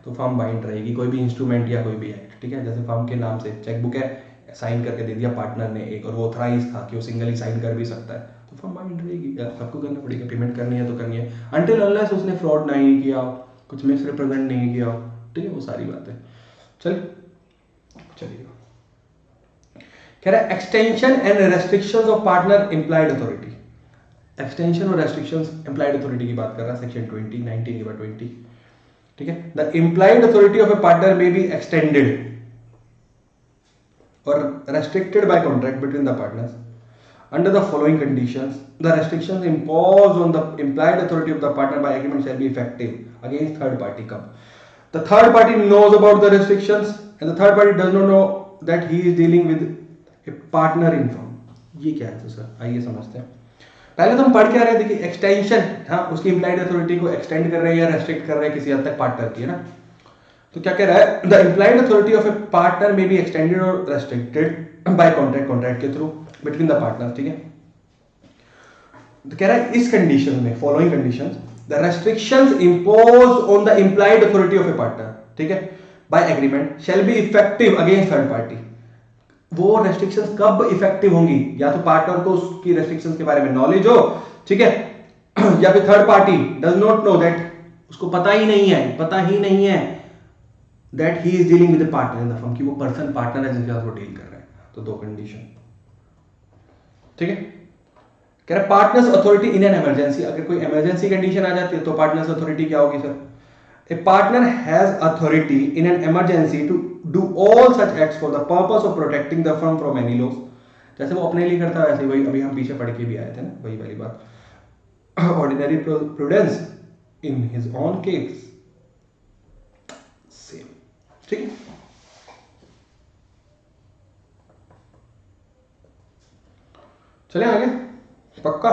तो फर्म बाइंड रहेगी, कोई भी इंस्ट्रूमेंट या कोई भी एक्ट, ठीक है। जैसे फर्म के नाम से चेकबुक है, साइन करके दे दिया पार्टनर ने एक, और वो ऑथराइज था कि वो सिंगल ही साइन कर भी सकता है, तो फर्म बाइंड रहेगी, सबको करना पड़ेगा, पेमेंट करनी है तो करनी है, अनटिल अनलेस उसने फ्रॉड नहीं किया हो, कुछ मिस रिप्रेजेंट नहीं किया हो, ठीक है, वो सारी बातें। चलिए कह रहा है extension and restrictions of partner implied authority. Extension और रेस्ट्रिक्शंस इम्प्लाइड अथॉरिटी की बात कर रहा है सेक्शन 19 ठीक है। The implied authority of a partner may be extended or restricted by contract between the partners under the following conditions. The restrictions imposed on the implied authority of the partner by agreement shall be effective against third party. Come, the third party knows about the restrictions and the third party does not know that he is dealing with a partner in firm. ये क्या है तो sir, आइए समझते हैं। पहले तो हम पढ़ के आ रहे हैं, देखिए एक्सटेंशन, हाँ उसकी इम्प्लाइड अथॉरिटी को एक्सटेंड कर रहे हैं या रेस्ट्रिक्ट कर रहे हैं किसी हद तक पार्टनर की, है ना। तो क्या कह रहा है, the implied authority of a partner में बी एक्सटेंडेड और रेस्ट्रिक्टेड बाय कॉन्ट्रैक्ट के थ्रू बिटवीन द पार्टनर, ठीक है। तो कह रहा है इस कंडीशन में, following conditions, the restrictions imposed on the implied authority of a partner, ठीक है, by agreement shall be effective against third party. वो रेस्ट्रिक्शंस कब इफेक्टिव होंगी, या तो पार्टनर को उसकी रेस्ट्रिक्शंस के बारे में नॉलेज हो, ठीक है, या फिर third party does not know, that उसको पता ही नहीं है that he is dealing with a partner in the firm, कि वो पर्सन पार्टनर है जिनके साथ वो डील कर रहे हैं। तो दो कंडीशन, ठीक है। कह रहा है partners authority in an emergency, अगर कोई इमरजेंसी कंडीशन आ जाती है तो पार्टनर्स अथॉरिटी क्या होगी sir, a partner has authority in an emergency to do all such acts for the purpose of protecting the firm from any loss. जैसे वो अपने लिए करता है वैसे वही अभी हम पीछे पढ़ के भी आए थे ना, वही वाली बात, ordinary prudence in his own case, same, ठीक है। चले आगे, पक्का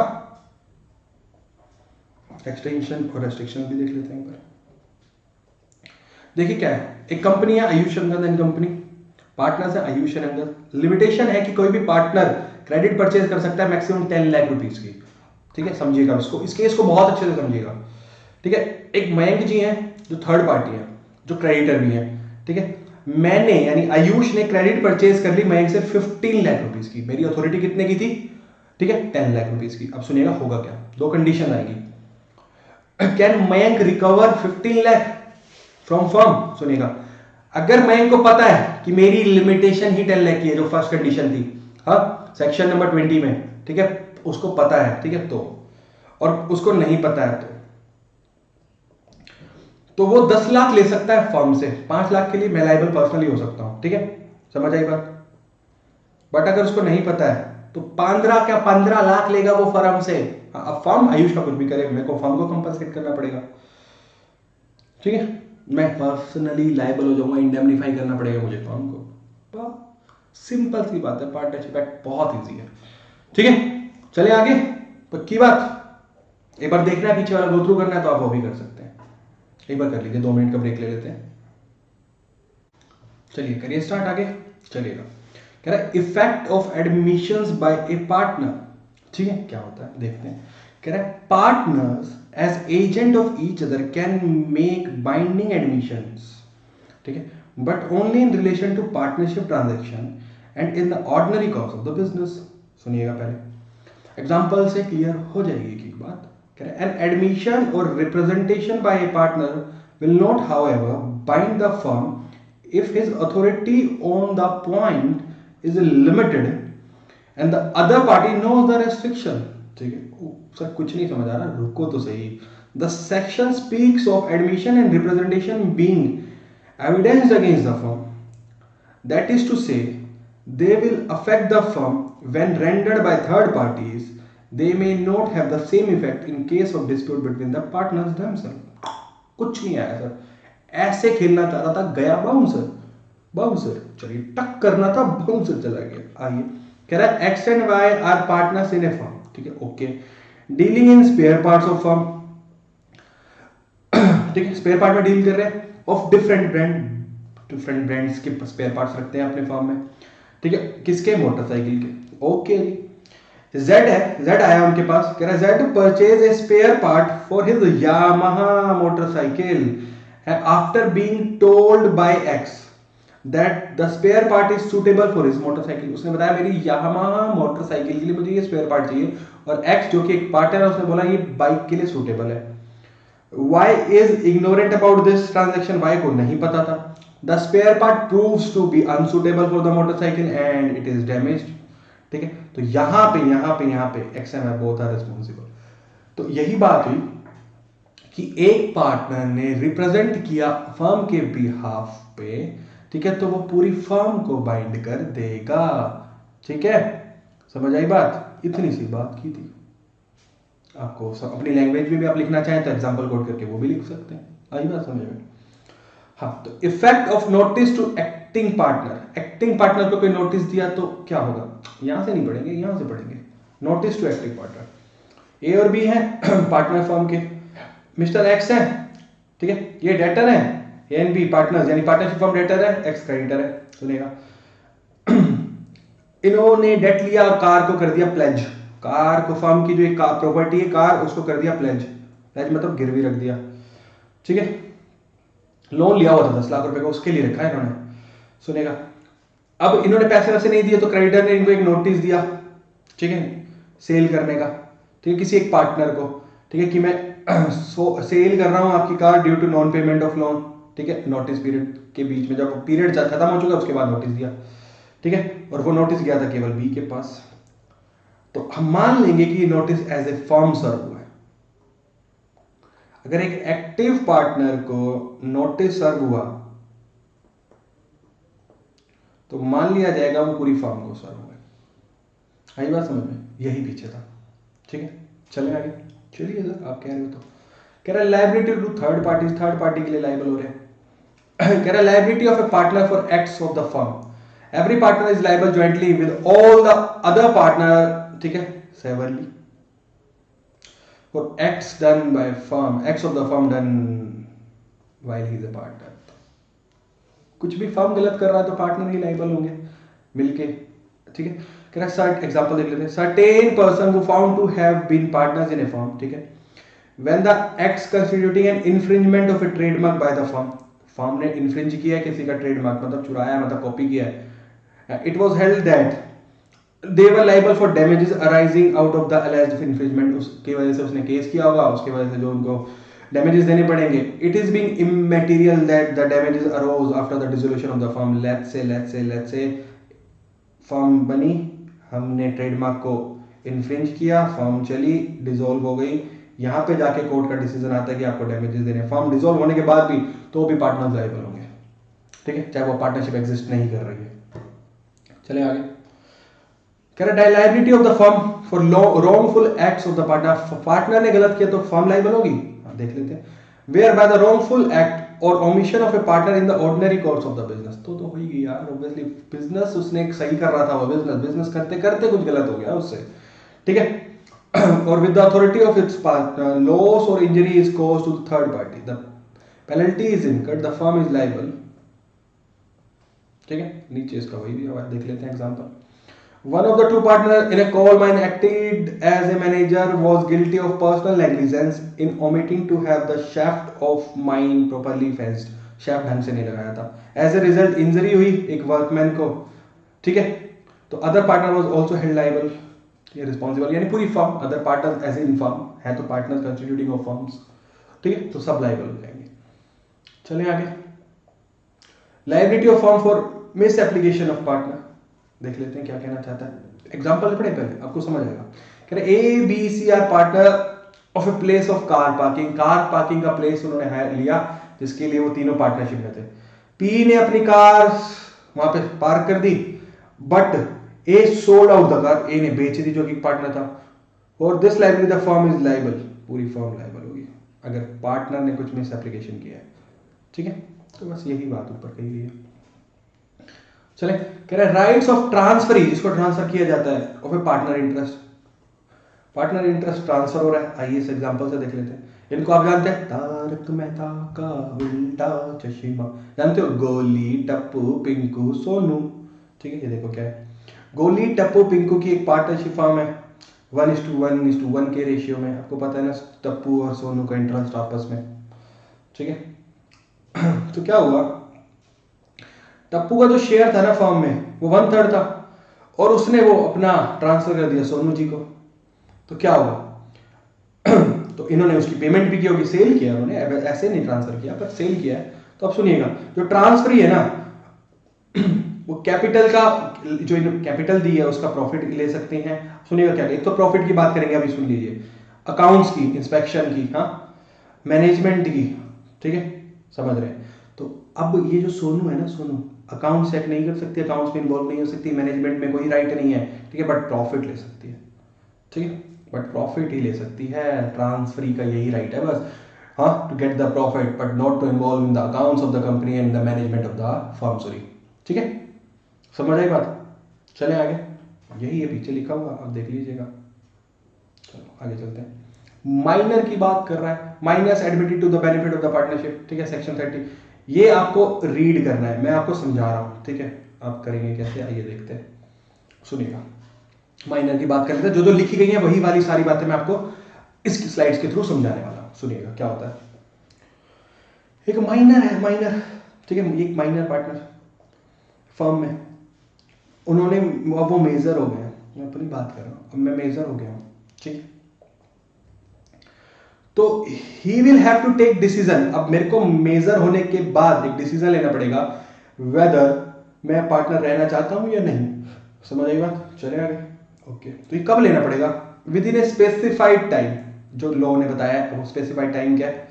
एक्सटेंशन और रेस्ट्रिक्शन भी देख लेते हैं एक बार। देखिए क्या है, एक कंपनी है आयुष रंगत एंड कंपनी, पार्टनर्स है आयुष रंगत। लिमिटेशन है कि कोई भी पार्टनर क्रेडिट परचेज कर सकता है मैक्सिमम 10 लाख रुपीस की, ठीक है, समझिएगा इसको, इस केस को बहुत अच्छे से समझिएगा, ठीक है। एक मयंक जी हैं जो थर्ड पार्टी है, जो क्रेडिटर भी है, ठीक है। मैंने यानी आयुष ने क्रेडिट परचेज कर ली मयंक से 15 लाख रुपीस की, मेरी अथॉरिटी कितने की थी, ठीक है, 10 लाख रुपीस की। अब सुनिएगा होगा क्या, दो कंडीशन आएगी। Can Mayank recover 15 lakh from firm, सुनिएगा, अगर मयंक को पता है कि मेरी लिमिटेशन ही 10 लाख की है, जो फर्स्ट कंडीशन थी, हाँ सेक्शन नंबर 20 में, ठीक है, उसको पता है, ठीक है, तो और उसको नहीं पता है तो वो 10 लाख ले सकता है फर्म से, 5 लाख के लिए मैं लायबल पर्सनली हो सकता हूं, ठीक है, समझ आई बात। बट अगर उसको नहीं पता है तो 15 लाख लेगा वो फर्म से। अब फर्म आयुष का कुछ भी करे, मेरे को फर्म को कंपनसेट करना पड़ेगा, ठीक है, मैं पर्सनली लायबल हो जाऊंगा, इंडेमनिफाई करना पड़ेगा मुझे फर्म को। सिंपल सी बात है, पार्टनरशिप एक्ट बहुत ईजी है, ठीक है। चले आगे, पक्की बात, एक बार देखना है पीछे वाला गो थ्रू करना है तो आप वो भी कर सकते हैं, एक बार कर लीजिए, 2 मिनट का ब्रेक ले लेते हैं। चलिए करिए स्टार्ट आगे, चलिएगा। कह रहा है effect of admissions by a partner, ठीक है, क्या होता है देखते हैं। कह रहा है partners as agent of each other can make binding admissions, ठीक है, but only in relation to partnership transaction and in the ordinary course of the business. सुनिएगा पहले, एग्जांपल से क्लियर हो जाएगी एक बात। An admission or representation by a partner will not, however, bind the firm if his authority on the point is limited and the other party knows the restriction. ठीक है, sir कुछ नहीं समझ आ रहा, रुको तो सही। The section speaks of admission and representation being evidenced against the firm. That is to say, they will affect the firm when rendered by third parties. They may not have the same effect in case of dispute between the partners themselves. कुछ नहीं आया sir, ऐसे खेलना चाह रहा था, गया bouncer, चलिए टक करना था, बाउंसर चला गया। आइए, कह रहा है X and Y are partners in a firm, ठीक है, okay, dealing in spare parts of firm, ठीक है, स्पेयर पार्ट में डील कर रहे हैं, ऑफ डिफरेंट ब्रांड्स के स्पेयर पार्ट्स रखते हैं अपने फर्म में, ठीक है, किसके, मोटरसाइकिल के, ओके जी। Z है, Z आया उनके पास, कह रहा है Z purchase a spare part for his Yamaha motorcycle after being told by X that the spare part is suitable for his motorcycle. उसने बताया मेरी यामाहा मोटरसाइकिल के लिए मुझे ये स्पेयर पार्ट चाहिए, और X जो कि एक पार्टनर है उसने बोला ये बाइक के लिए सुटेबल है। Y is ignorant about this transaction, Y को नहीं पता था। The spare part proves to be unsuitable for the motorcycle and it is damaged. ठीक है, तो यहां पे एक्सएमआई बोथ आर रिस्पॉन्सिबल। तो यही बात हुई कि एक पार्टनर ने रिप्रेजेंट किया फर्म के बिहाफ पे, ठीक है, तो वो पूरी फर्म को बाइंड कर देगा। ठीक है, समझ आई बात? इतनी सी बात की थी। आपको अपनी लैंग्वेज में भी आप लिखना चाहें तो एग्जांपल कोड करके वो भी लिख सकते हैं। आई बात समझ में? हाँ, तो effect of notice to acting partner. Acting partner को कोई नोटिस दिया तो क्या होगा? यहां से नहीं पढ़ेंगे, यहां से पढ़ेंगे। नोटिस टू एक्टिंग पार्टनर, ए और बी है पार्टनर फर्म के, मिस्टर एक्स है, ठीक है, ये डेटर है, ए एंड बी पार्टनर्स, यानी पार्टनरशिप फर्म डेटर है, एक्स क्रेडिटर है। सुनेगा, इन्होंने डेट लिया और कार को कर दिया प्लेज। कार को, फर्म की जो एक प्रॉपर्टी है कार, उसको कर दिया प्लेज। प्लेज मतलब गिरवी रख दिया। ठीक है, लोन लिया हुआ था 10 लाख रुपए का, उसके लिए रखा है इन्होंने। सुनेगा, अब इन्होंने पैसे वैसे नहीं दिए तो क्रेडिटर ने इनको एक नोटिस दिया, ठीक है, सेल करने का, ठीक है, किसी एक पार्टनर को, ठीक है, कि मैं सेल कर रहा हूं आपकी car due to non payment of loan. ठीक है, नोटिस पीरियड के बीच में, जब पीरियड खत्म हो चुका उसके बाद नोटिस दिया। ठीक है, और वो नोटिस गया था केवल बी के पास। तो हम मान लेंगे कि ये नोटिस एज ए फर्म सर्व हुआ है। अगर एक एक्टिव पार्टनर को नोटिस सर्व हुआ तो मान लिया जाएगा वो पूरी फर्म को सर्व हुआ है। आई बात समझ में? यही पीछे था। ठीक है, चलें आगे। चलिए सर, आप कह रहे हो तो कह रहा है liability to third party, third party के लिए लायबल हो रहे हैं। कह रहा है liability of a partner for acts of the firm, every partner is liable jointly with all the other partner, ठीक है, severally, for acts done by firm, acts of the firm done while he is a partner. कुछ भी firm गलत कर रहा है तो partner ही liable होंगे मिलके। ठीक है, कह रहा है सर्ट एग्जांपल देख लेते हैं। Certain person who found to have been partners in a firm, ठीक है, when the acts constituting an infringement of a trademark by the firm, firm ने इन्फ्रिंज किया है किसी का ट्रेडमार्क, मतलब चुराया, मतलब कॉपी किया है। It was held that they were liable for damages arising out of the alleged infringement, उसकी वजह से उसने केस किया होगा, उसकी वजह से जो उनको डैमेजेस देने पड़ेंगे। It is being immaterial that the damages arose after the dissolution of the firm. Let's say firm बनी, हमने ट्रेडमार्क को इन्फ्रिंज किया, फर्म चली, डिसॉल्व हो गई, यहां पे जाके कोर्ट का डिसीजन आता है कि आपको डैमेजेस देने। फर्म डिसॉल्व होने के बाद भी तो भी पार्टनर्स लायबल होंगे। ठीक है, चाहे वो पार्टनरशिप एग्जिस्ट नहीं कर रही है। चले आगे, कह रहा है liability of the firm for wrongful acts of the partner. Partner ने गलत किया तो फर्म लायबल होगी, देख लेते हैं। Where by the wrongful act और omission of a partner in the ordinary course of the business, तो हो ही गई यार, ऑब्वियसली बिजनेस उसने सही कर रहा था, वो बिजनेस करते करते कुछ गलत हो गया उससे। ठीक है, और with the authority of its partner loss और injury is caused to the third party, the penalty is incurred, the firm is liable. ठीक है, नीचे इसका वही दिया हुआ है, देख लेते हैं example. One of the two partners in a coal mine acted as a manager was guilty of personal negligence in omitting to have the shaft of mine properly fenced. shaft ढंग से नहीं लगाया था। As a result, injury हुई एक workman को। ठीक है, तो other partner was also held liable, ये रिस्पॉन्सिबल, यानी पूरी firm, other partners as in firm है तो पार्टनर्स कंस्टिट्यूटिंग ऑफ फर्म्स। ठीक है, तो सब लायबल हो जाएंगे। चलिए आगे, liability of firm for miss application of partner, देख लेते हैं क्या कहना चाहता है। एग्जांपल पढ़े पहले, आपको समझ आएगा। कह रहे A B C are partner of a place of car parking, car parking का प्लेस उन्होंने हायर लिया जिसके लिए वो तीनों पार्टनरशिप में थे। पी ने अपनी कार वहां पे पार्क कर दी, but A sold out the car, A ने बेच दी जो कि पार्टनर था, और this liability the firm is liable, पूरी फर्म लायबल होगी अगर पार्टनर ने कुछ मिस एप्लीकेशन किया है। ठीक है, तो बस यही बात ऊपर कही गई है। चले, कह रहा है राइट्स ऑफ ट्रांसफर, जिसको ट्रांसफर किया जाता है, of a partner interest, partner interest transfer हो रहा है। आइए इस एग्जांपल से देख लेते हैं। इनको आप जानते हैं, तारक मेहता का उल्टा चश्मा, जानते हो, गोली टप्पू पिंकू सोनू। ठीक है, ये देखो क्या है, गोली टप्पू पिंकू की एक पार्टनरशिप फर्म है, 1:1 के रेशियो में। आपको पता है ना, टप्पू और सोनू का इंटरेस्ट आपस में। ठीक है, तो क्या हुआ, टप्पू का जो शेयर था ना फर्म में वो 1/3 था, और उसने वो अपना ट्रांसफर कर दिया सोनू जी को। तो क्या हुआ, तो इन्होंने उसकी पेमेंट भी की होगी, सेल किया उन्होंने, ऐसे नहीं ट्रांसफर किया पर सेल किया है, तो अब सुनिएगा, जो ट्रांसफरी है ना वो कैपिटल का जो कैपिटल दी है उसका प्रॉफिट ले सकते हैं। सुनिएगा क्या, एक तो प्रॉफिट की बात करेंगे, अभी सुन लीजिए, अकाउंट्स की, इंस्पेक्शन की, हाँ, मैनेजमेंट की, ठीक है, समझ रहे हैं। तो अब ये जो सोनू है ना, सोनू अकाउंट चेक नहीं कर सकती, अकाउंट्स में इन्वॉल्व नहीं हो सकती, मैनेजमेंट में कोई राइट नहीं है, ठीक है, बट प्रॉफिट ले सकती है, ठीक है, बट प्रॉफिट ही ले सकती है, ट्रांसफरी का यही राइट है बस, हाँ, to get the profit but not to involve in the accounts of the company and the management of the firm, sorry, ठीक है, समझ आई बात। चले आगे, यही है पीछे लिखा हुआ, अब देख लीजिएगा। चलो आगे चलते हैं। माइनर की बात कर रहा है, minors admitted to the benefit of the partnership, ठीक है, सेक्शन 30, ये आपको रीड करना है, मैं आपको समझा रहा हूं, ठीक है, आप करेंगे कैसे, आइए देखते हैं, सुनिएगा। माइनर की बात कर लेते हैं, जो जो लिखी गई है वही वाली सारी बातें मैं आपको इस स्लाइड्स के थ्रू समझाने वाला हूं। सुनिएगा क्या होता है। एक माइनर है, माइनर, ठीक है, एक माइनर पार्टनर फर्म में, उन्होंने, अब वो मेजर हो गए हैं, मैं अपनी बात कर रहा हूं, अब मैं मेजर हो गया हूं, ठीक है, तो he will have to take decision, अब मेरे को मेजर होने के बाद एक डिसीजन लेना पड़ेगा वेदर मैं पार्टनर रहना चाहता हूं या नहीं, समझ आई बात। चले आगे, ओके, तो ये कब लेना पड़ेगा, with in a specified time, जो लॉ ने बताया है वो स्पेसिफाइड टाइम क्या है,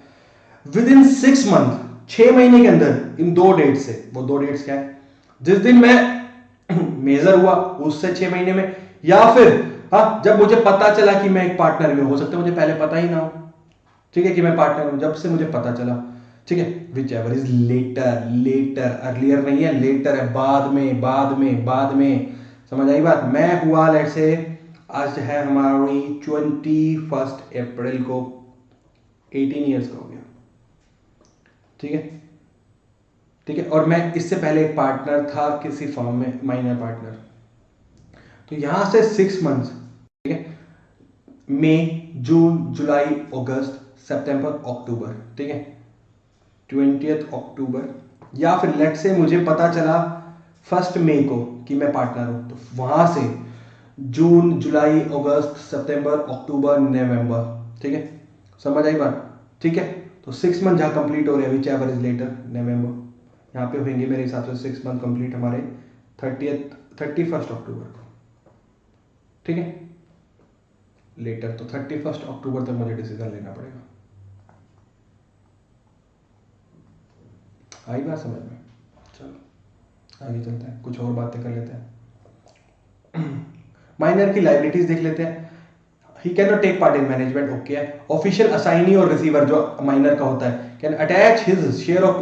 विद इन 6 मंथ, 6 महीने के अंदर, इन 2 डेट से, वो 2 डेट्स क्या है, जिस दिन मैं मेजर हुआ उससे 6 महीने में, या फिर हाँ जब मुझे पता चला कि मैं एक पार्टनर में, हो सकता है मुझे पहले पता ही ना हो, ठीक है, कि मैं पार्टनर हूं, जब से मुझे पता चला, ठीक है, whichever is later, later, earlier नहीं है, लेटर है, बाद में, बाद में, बाद में, समझ आई बात। मैं हुआ लेट से, आज है हमारी 21 अप्रैल को 18 ईयर्स का हो गया, ठीक है, ठीक है, और मैं इससे पहले एक पार्टनर था किसी फर्म में, माइनर पार्टनर, तो यहां से 6 मंथ्स, ठीक है, मई, जून, जुलाई, अगस्त, सितंबर, अक्टूबर, ठीक है, 20 अक्टूबर, या फिर लेट से मुझे पता चला 1 मई को कि मैं पार्टनर हूं, तो वहां से जून, जुलाई, अगस्त, सितंबर, अक्टूबर, नवंबर, ठीक है, समझ आई बात, ठीक है, तो 6 मंथ जहां कंप्लीट हो रहे हैं, विच एवर इज लेटर, नवंबर, यहाँ पे होंगे मेरे हिसाब से 6 मंथ कंप्लीट हमारे 31 अक्टूबर को, ठीक है, लेटर, तो 31 अक्टूबर तक मुझे डिसीजन लेना पड़ेगा। आई बात समझ में, चलो आगे चलते हैं, कुछ और बातें कर लेते हैं। माइनर की लाइबिलिटीज देख लेते हैं। He can not take part in management, okay है। ऑफिशियल असाइनी और रिसीवर जो माइनर का होता है, can attach his share of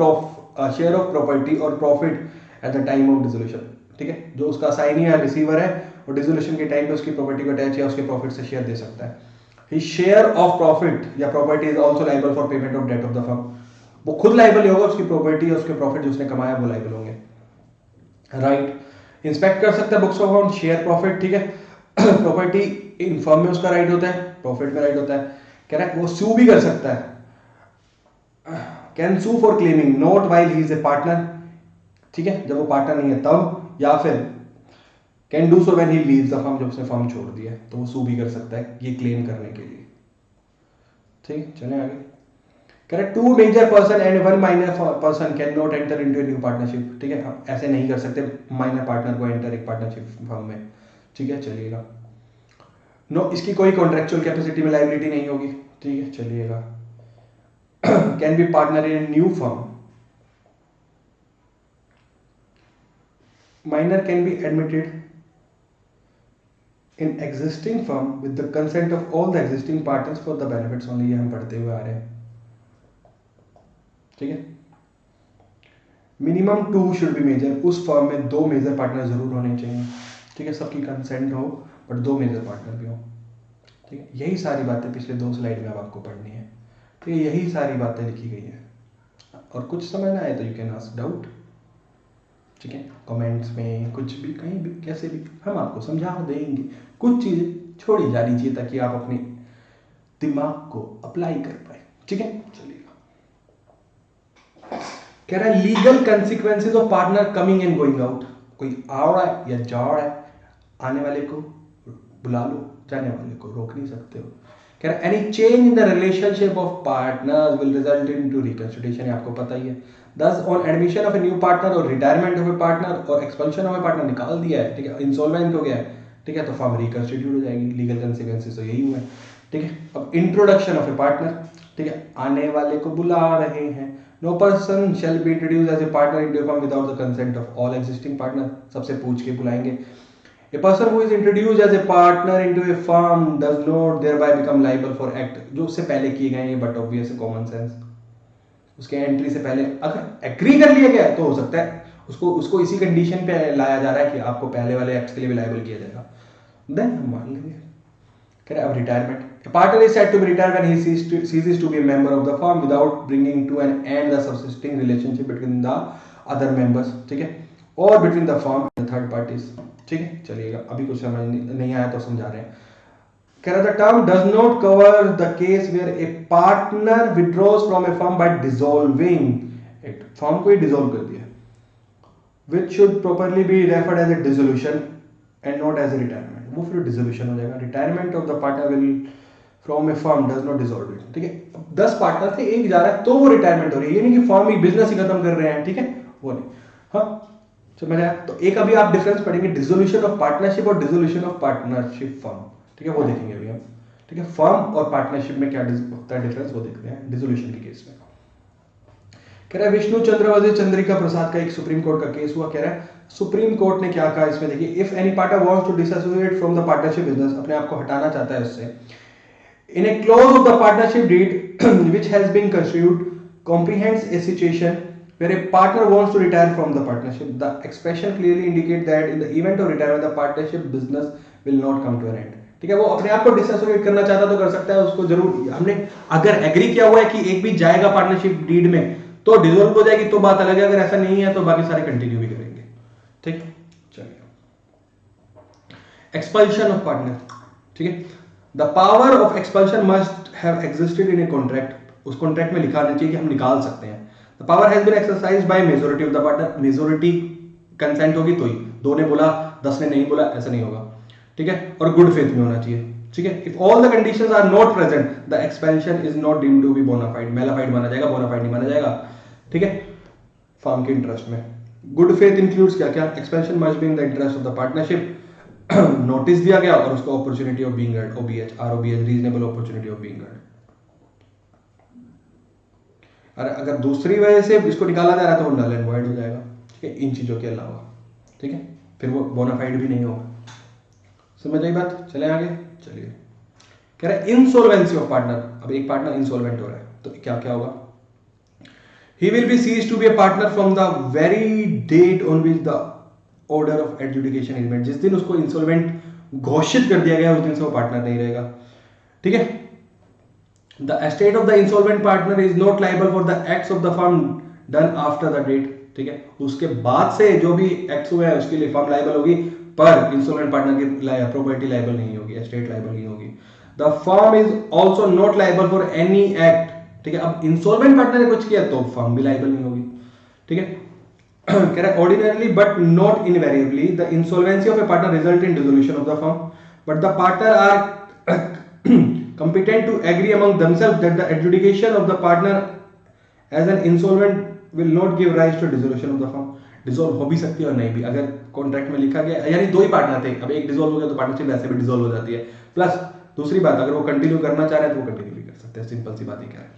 property और profit at the time of dissolution, ठीक है, जो उसका असाइनी या रिसीवर है वो डिसोल्यूशन के टाइम पे उसकी प्रॉपर्टी को अटैच या उसके प्रॉफिट से शेयर दे सकता है। ही शेयर ऑफ प्रॉफिट या property is also liable for payment of debt of the firm, वो खुद लायबल होगा, उसकी प्रॉपर्टी या उसके प्रॉफिट जो उसने कमाया वो लायबल होंगे, राइट। इंस्पेक्ट कर सकता है books of account, share profit, ठीक है, प्रॉपर्टी इन फर्म में उसका राइट होता है, प्रॉफिट में राइट होता है, कह रहा है वो सू भी कर सकता है, can sue for claiming not while he is a partner, ठीक है, जब वो पार्टनर नहीं है तब, या फिर can do so when he leaves the firm, जब उसने फर्म छोड़ दिया है तो वो सू भी कर सकता है ये क्लेम करने के लिए, ठीक, चलें आगे। कह रहा है 2 major person and 1 minor person can not enter into a new partnership, ठीक है, आप ऐसे नहीं कर सकते माइनर पार्टनर को एंटर एक पार्टनरशिप फर्म में, ठीक है, चलिएगा। नो, इसकी कोई कॉन्ट्रेक्चुअल कैपेसिटी में लायबिलिटी नहीं होगी, ठीक है, चलिएगा। Can be partner in new firm, minor can be admitted in existing firm with the consent of all the existing partners for the benefits only, ये हम पढ़ते हुए आ रहे हैं, ठीक है। मिनिमम 2 शुड बी मेजर, उस फर्म में 2 मेजर पार्टनर जरूर होने चाहिए, ठीक है, सबकी कंसेंट हो बट 2 मेजर पार्टनर भी हो, ठीक है। यही सारी बातें पिछले 2 स्लाइड में अब आपको पढ़नी है, तो यही सारी बातें लिखी गई है, और कुछ समझ ना आए तो यू कैन आस्क डाउट, ठीक है, कमेंट्स में, कुछ भी, कहीं भी, कैसे भी हम आपको समझा देंगे, कुछ चीजें छोड़ी जा रही चाहिए ताकि आप अपने दिमाग को अप्लाई कर पाए, ठीक है, चलिएगा। कह रहा है legal consequences of partner coming and going out, कोई आ रहा है या जा रहा है, आने वाले को बुला लो, जाने वाले को रोक नहीं सकते हो। कह रहा है any change in the relationship of partners will result into reconciliation, आपको पता ही है। दस on admission of a new partner और रिटायरमेंट ऑफ ए पार्टनर और एक्सपेंशन ऑफ ए पार्टनर निकाल दिया है, ठीक है, इंसॉल्वेंट हो गया है, ठीक है, तो फर्म रिकंस्टिट्यूट हो जाएगी। लीगल कंसिक्वेंसेस तो यही हुए, ठीक है। अब इंट्रोडक्शन ऑफ ए पार्टनर, ठीक है, आने वाले को बुला रहे हैं। No person shall be introduce as a partner into a firm without the consent of all existing partner, सबसे पूछ के बुलाएंगे। A person who is introduced as a partner into a firm does not thereby become liable for act, जो उससे पहले किए गए हैं, बट ऑब्वियस कॉमन सेंस, उसके एंट्री से पहले अगर एग्री कर लिया गया तो हो सकता है उसको इसी कंडीशन पे लाया जा रहा है कि आपको पहले वाले एक्ट्स के लिए भी लायबल किया जाएगा, देन हम मान लेंगे। कह रहे अब retirement, a partner is said to be retired when he ceases to be a member of the firm without bringing to an end the subsisting relationship between the other members, ठीक है, और between the firm and the third parties, ठीक है। चलिएगा, अभी कुछ समझ नहीं आया तो समझा रहे हैं। कह रहा the term does not cover the case where a partner withdraws from a firm by dissolving it, firm को ही डिसॉल्व कर दिया, which should properly be referred as a dissolution and not as a retirement, वो फिर dissolution हो जाएगा। Retirement of the partner will from A firm does not dissolve it, ठीक है। 10 partner थे, एक जा रहा है तो वो रिटायरमेंट हो रही है, ये नहीं कि फर्म ही बिजनेस ही खत्म कर रहे हैं, ठीक है, वो नहीं। हाँ समझ आया। तो एक अभी आप डिफरेंस पढ़ेंगे, डिसोल्यूशन ऑफ पार्टनरशिप और डिसोल्यूशन ऑफ पार्टनरशिप फर्म, ठीक है, वो देखेंगे अभी हम, ठीक है। फर्म और पार्टनरशिप में क्या होता है डिफरेंस, वो देखते हैं डिसोल्यूशन के केस में। कह रहा है विष्णु चंद्रवंशी चंद्रिका प्रसाद का एक सुप्रीम कोर्ट का केस हुआ। कह रहा है सुप्रीम कोर्ट ने क्या कहा इसमें, देखिए, if any partner wants to dissociate from the partnership business, अपने आप को हटाना चाहता है उससे, in a clause of the partnership deed which has been constitute comprehends a situation where a partner wants to retire from the partnership, the expression clearly indicate that in the event of retirement the partnership business will not come to an end, ठीक है। वो अपने आप को dissociate करना चाहता तो कर सकता है, उसको जरूर हमने अगर एग्री किया हुआ है कि एक भी जाएगा पार्टनरशिप डीड में तो डिसॉल्व हो जाएगी, तो बात अलग है। अगर ऐसा नहीं है तो बाकी सारे कंटिन्यू भी करेंगे, ठीक। चलिए, एक्सपल्शन ऑफ पार्टनर, ठीक है। The power of expulsion must have existed in a contract, उस कॉन्ट्रैक्ट में लिखा रहना चाहिए कि हम निकाल सकते हैं। The power has been exercised by majority of the partner, majority consent होगी तो ही, 2 ने बोला 10 ने नहीं बोला, ऐसा नहीं होगा, ठीक है। और गुड फेथ में होना चाहिए, ठीक है। If all the conditions are not present the expulsion is not deemed to be bona fide, mala fide माना जाएगा, बोनाफाइड नहीं माना जाएगा, ठीक है, फर्म के इंटरेस्ट में। गुड फेथ इंक्लूड्स क्या क्या, expansion must be in the interest of the partnership, notice दिया गया और उसको opportunity of being heard, OBH, ROBH, reasonable opportunity of being heard. और अगर दूसरी वजह से इसको निकाला जा रहा है तो वो नल एंड वॉइड हो जाएगा, ठीक है, इन चीजों के अलावा, ठीक है, फिर वो बोनाफाइड भी नहीं होगा। समझ आई बात, चले आगे। चलिए, कह रहा है इंसॉल्वेंसी ऑफ पार्टनर, अब एक पार्टनर इंसॉल्वेंट हो रहा है तो क्या क्या होगा, he will be ceased to be a partner from the very date on which the order of adjudication is made, जिस दिन उसको इंसॉल्वेंट घोषित कर दिया गया उस दिन से वो पार्टनर नहीं रहेगा, ठीक है। The estate of the insolvent partner is not liable for the acts of the firm done after the date, ठीक है। उसके बाद से जो भी एक्ट्स हुए हैं उसके लिए फर्म लाइबल होगी, पर इंसॉल्वेंट पार्टनर की प्रॉपर्टी लाइबल नहीं होगी, एस्टेट लाइबल नहीं होगी। The firm is also not liable for any act, ठीक है। अब इंसॉल्वेंट पार्टनर ने कुछ किया तो फर्म भी लाइबल नहीं होगी, ठीक है। कह रहा है ordinarily but not invariably the insolvency of a partner result in dissolution of the firm, but the partner are competent to agree among themselves that the adjudication of the partner as an insolvent will not give rise to dissolution of the firm, dissolve हो भी सकती है और नहीं भी, अगर contract में लिखा गया, यानी 2 ही पार्टनर थे, अब एक डिसॉल्व हो गया तो पार्टनरशिप वैसे भी डिसॉल्व हो जाती है। प्लस दूसरी बात, अगर वो कंटिन्यू करना चाह रहे हैं तो वो कंटिन्यू भी कर सकते हैं, सिंपल सी बात ही क्या है।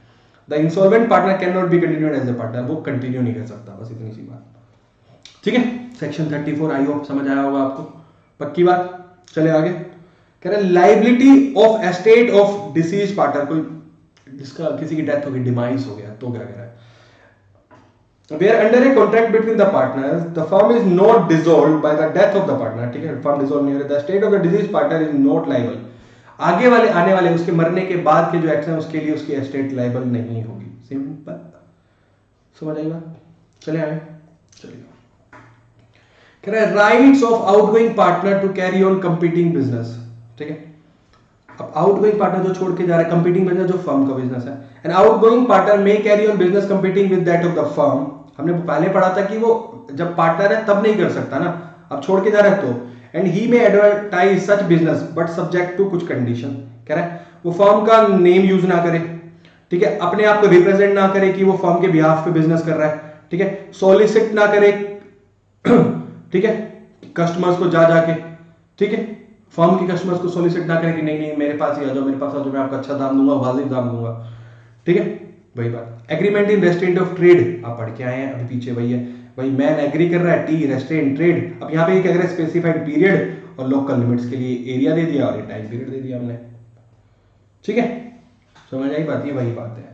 The insolvent partner can not be continued as a partner, वो कंटिन्यू नहीं कर सकता, बस इतनी सी बात, ठीक है। सेक्शन 34 आई होप समझ आया होगा आपको, पक्की बात। चले आगे, कह रहे liability of estate of disease partner, कोई जिसका किसी की डेथ हो गई, डिमाइस हो गया, तो क्या कह रहा है, where under a contract between the partners the firm is not dissolved by the death of the partner, ठीक है, फर्म डिसॉल्व नहीं हो रहा, the estate of the deceased partner is not liable, आगे वाले आने वाले उसके मरने के बाद के जो एक्शन है उसके लिए उसकी एस्टेट लाइबल नहीं होगी, सिंपल, समझ आई बात। चले आगे, चलिए, कह रहा है rights of outgoing partner to carry on competing business, ठीक है। अब आउटगोइंग पार्टनर जो छोड़ के जा रहा है, कंपीटिंग बिजनेस जो फर्म का बिजनेस है, and outgoing partner may carry on business competing with that of the firm, हमने पहले पढ़ा था कि वो जब पार्टनर है तब नहीं कर सकता ना, अब छोड़ के जा रहा है तो, and he may advertise such business but subject to कुछ कंडीशन, कह रहा है वो फर्म का नेम यूज ना करे, ठीक है, अपने आप को रिप्रेजेंट ना करे कि वो फर्म के बिहाफ पे बिजनेस कर रहा है, ठीक है, सॉलिसिट ना करे, ठीक है, कस्टमर्स को जा जाके, ठीक है, फर्म के कस्टमर्स को सॉलिसिट ना करे कि नहीं नहीं मेरे पास ही आ जाओ, मेरे पास आ जाओ, मैं आपको अच्छा दाम दूंगा, वाजिब दाम दूंगा, ठीक है, वही बात। Agreement in restaurant of trade आप पढ़ के आए हैं, अभी पीछे वही है, वही मैन एग्री कर रहा है, टी रेस्ट्रेंट ट्रेड। अब यहाँ पे क्या कह स्पेसिफाइड पीरियड और लोकल लिमिट्स के लिए एरिया दे दिया और टाइम पीरियड दे दिया हमने, ठीक है, समझ आई बात, ये वही बात है।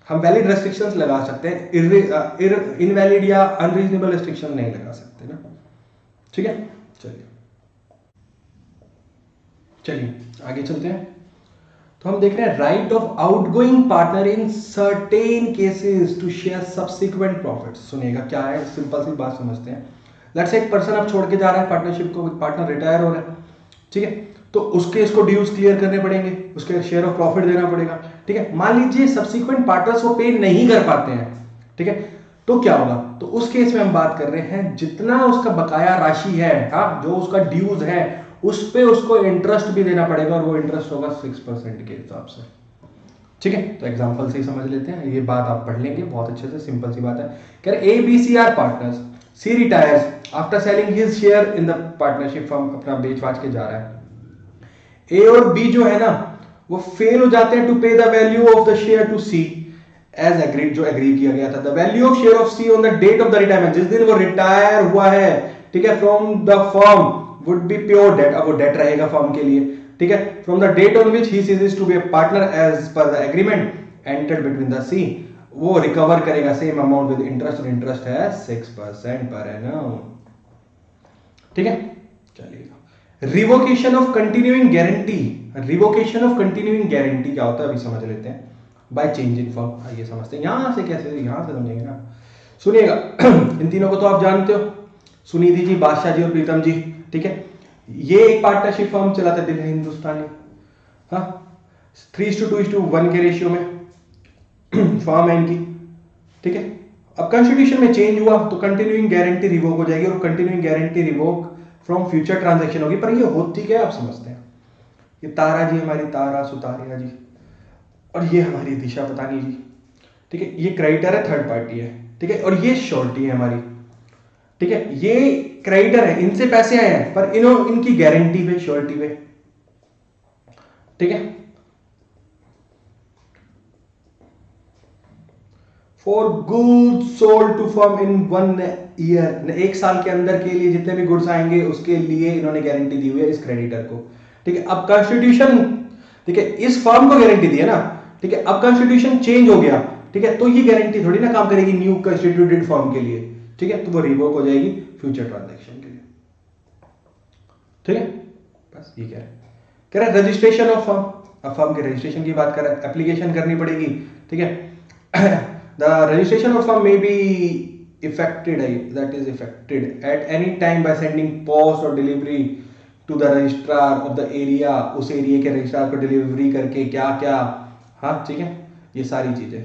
हम वैलिड रेस्ट्रिक्शंस लगा सकते हैं, इनवैलिड या अनरीजनेबल रेस्ट्रिक्शन नहीं लगा सकते ना, ठीक है। चलिए चलिए आगे चलते हैं। तो हम देख रहे हैं right of outgoing partner in certain cases to share subsequent profits. सुनिएगा क्या है, सिंपल सी बात समझते हैं। लेट्स से एक पर्सन अब छोड़ के जा रहा है पार्टनरशिप को, पार्टनर रिटायर हो रहा है, ठीक है, तो उसके इसको ड्यूज क्लियर करने पड़ेंगे, उसके शेयर ऑफ प्रॉफिट देना पड़ेगा, ठीक है। मान लीजिए सब्सिक्वेंट पार्टनर्स वो पे नहीं कर पाते हैं, ठीक है, तो क्या होगा, तो उस केस में हम बात कर रहे हैं जितना उसका बकाया राशि है, हाँ, जो उसका ड्यूज है उस पे उसको इंटरेस्ट भी देना पड़ेगा, और वो इंटरेस्ट होगा 6% के हिसाब से, ठीक है। तो एग्जांपल से ही समझ लेते हैं, ये बात आप पढ़ लेंगे बहुत अच्छे से, सिंपल सी बात है। कह रहे ABC are partners, C retires after selling his share in the partnership firm, अपना बेच बाच के जा रहा है। ए और बी जो है ना वो फेल हो जाते हैं to pay the value of the share to C as agreed, जो एग्री किया गया था। The value of share of C on the date of the retirement, जिस दिन वो रिटायर हुआ है, ठीक है, from the firm would be pure debt, अब वो डेट रहेगा फर्म के लिए, ठीक है, from the date on which he ceases to be a partner as per the agreement entered between the सी, वो रिकवर करेगा सेम अमाउंट विद इंटरेस्ट, और इंटरेस्ट है 6% पर एनम, ठीक है। चलिएगा, revocation of continuing guarantee, revocation of continuing guarantee क्या होता है अभी समझ लेते हैं। बाय चेंज इन फर्म, आइए समझते हैं, यहां से कैसे, यहां से समझेंगे ना। सुनिएगा इन तीनों को तो आप जानते हो, सुनिधि जी, बादशाह जी और प्रीतम जी, ठीक है, ये एक पार्टनरशिप फर्म चलाते थे हिंदुस्तानी, हाँ, 3:2:1 के रेशियो में फर्म है इनकी, ठीक है। अब कॉन्स्टिट्यूशन में चेंज हुआ तो कंटिन्यूइंग गारंटी रिवोक हो जाएगी, और continuing guarantee revoke from future transaction होगी। पर ये होती क्या है आप समझते हैं, ये तारा जी हमारी, तारा सुतारिया जी, और ये हमारी दिशा पतानी जी, ठीक है, ये क्रेडिटर है, थर्ड पार्टी है, ठीक है, और ये श्योरिटी है हमारी, ठीक है, ये क्रेडिटर है, इनसे पैसे आए हैं पर इनकी गारंटी पे, श्योरिटी पे, ठीक है। For goods sold to firm in 1 year, एक साल के अंदर के लिए जितने भी गुड्स आएंगे उसके लिए इन्होंने गारंटी दी हुई है इस क्रेडिटर को, ठीक है। अब कॉन्स्टिट्यूशन, ठीक है, इस फर्म को गारंटी दी है ना, ठीक है, अब कॉन्स्टिट्यूशन चेंज हो गया, ठीक है, तो ये गारंटी थोड़ी ना काम करेगी न्यू कॉन्स्टिट्यूटेड फर्म के लिए, ठीक है, तो वो रिवोक हो जाएगी फ्यूचर ट्रांजैक्शन के लिए, ठीक है। बस ये कह रहे हैं रजिस्ट्रेशन ऑफ फर्म, अब फर्म के रजिस्ट्रेशन की बात कर रहे हैं, एप्लीकेशन करनी पड़ेगी, ठीक है। The registration of firm may be effected, that is effected at any time by sending post और delivery to the registrar of the area, उस एरिया के रजिस्ट्रार को डिलीवरी करके क्या क्या, हाँ, ठीक है, ये सारी चीजें,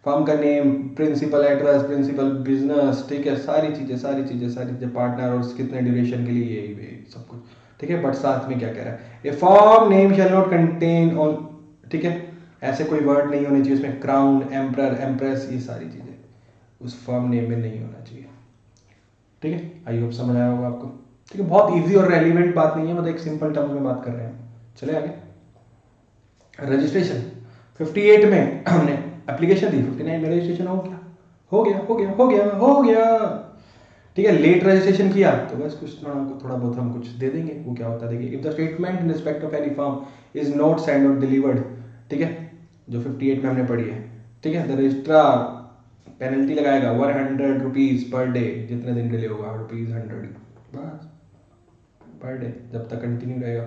फर्म का name, principal address, principal business, ठीक है, सारी चीजें पार्टनर और कितने ड्यूरेशन के लिए, ये सब कुछ, ठीक है। बट साथ में क्या कह रहा है, a firm name shall not contain on, ठीक है, ऐसे कोई वर्ड नहीं होने चाहिए उसमें, क्राउन, एम्परर, एम्प्रेस, ये सारी चीजें उस फर्म नेम में नहीं होना चाहिए, ठीक है। आई होप समझ आया होगा आपको, ठीक है, बहुत इजी और रेलिवेंट बात नहीं है, मतलब एक सिंपल टर्म में बात कर रहे हैं। चले आगे, रजिस्ट्रेशन 58 में हमने एप्लीकेशन दी, 59 में रजिस्ट्रेशन हो गया, ठीक है। लेट रजिस्ट्रेशन किया तो बस कुछ थोड़ा बहुत हम कुछ दे देंगे, वो क्या होता है देखिए, if the statement in respect of any firm is not send और डिलीवर्ड, ठीक है, जो 58 में हमने पढ़ी है, ठीक है, द रजिस्ट्रार पेनल्टी लगाएगा 100 रुपीज पर डे, जितने दिन के लिए होगा ₹100 बस पर डे, जब तक कंटिन्यू रहेगा।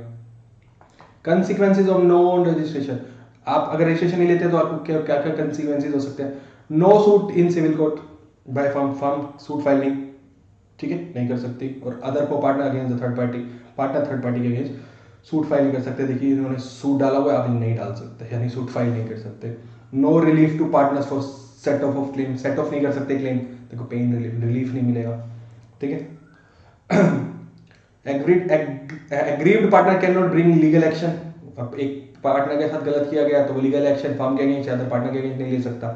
कंसिक्वेंसेज ऑफ नॉन रजिस्ट्रेशन, आप अगर रजिस्ट्रेशन नहीं लेते तो आपको क्या क्या क्या कंसिक्वेंसेज हो सकते हैं। No suit in civil court by firm suit file नहीं, ठीक है, नहीं कर सकती। और अदर को partner against the third party, partner third party के अगेंस्ट सूट फाइल नहीं कर सकते। देखिए इन्होंने सूट डाला हुआ है, आप नहीं डाल सकते, यानी सूट फाइल नहीं कर सकते। No relief to partners for set off claim, set off नहीं कर सकते क्लेम, देखो पेन रिलीफ नहीं मिलेगा, ठीक है। Aggrieved partner can not bring legal action. अब एक पार्टनर के साथ गलत किया गया तो वो लीगल एक्शन फर्म के अगेंस्ट अदर पार्टनर के अगेंस्ट नहीं ले सकता।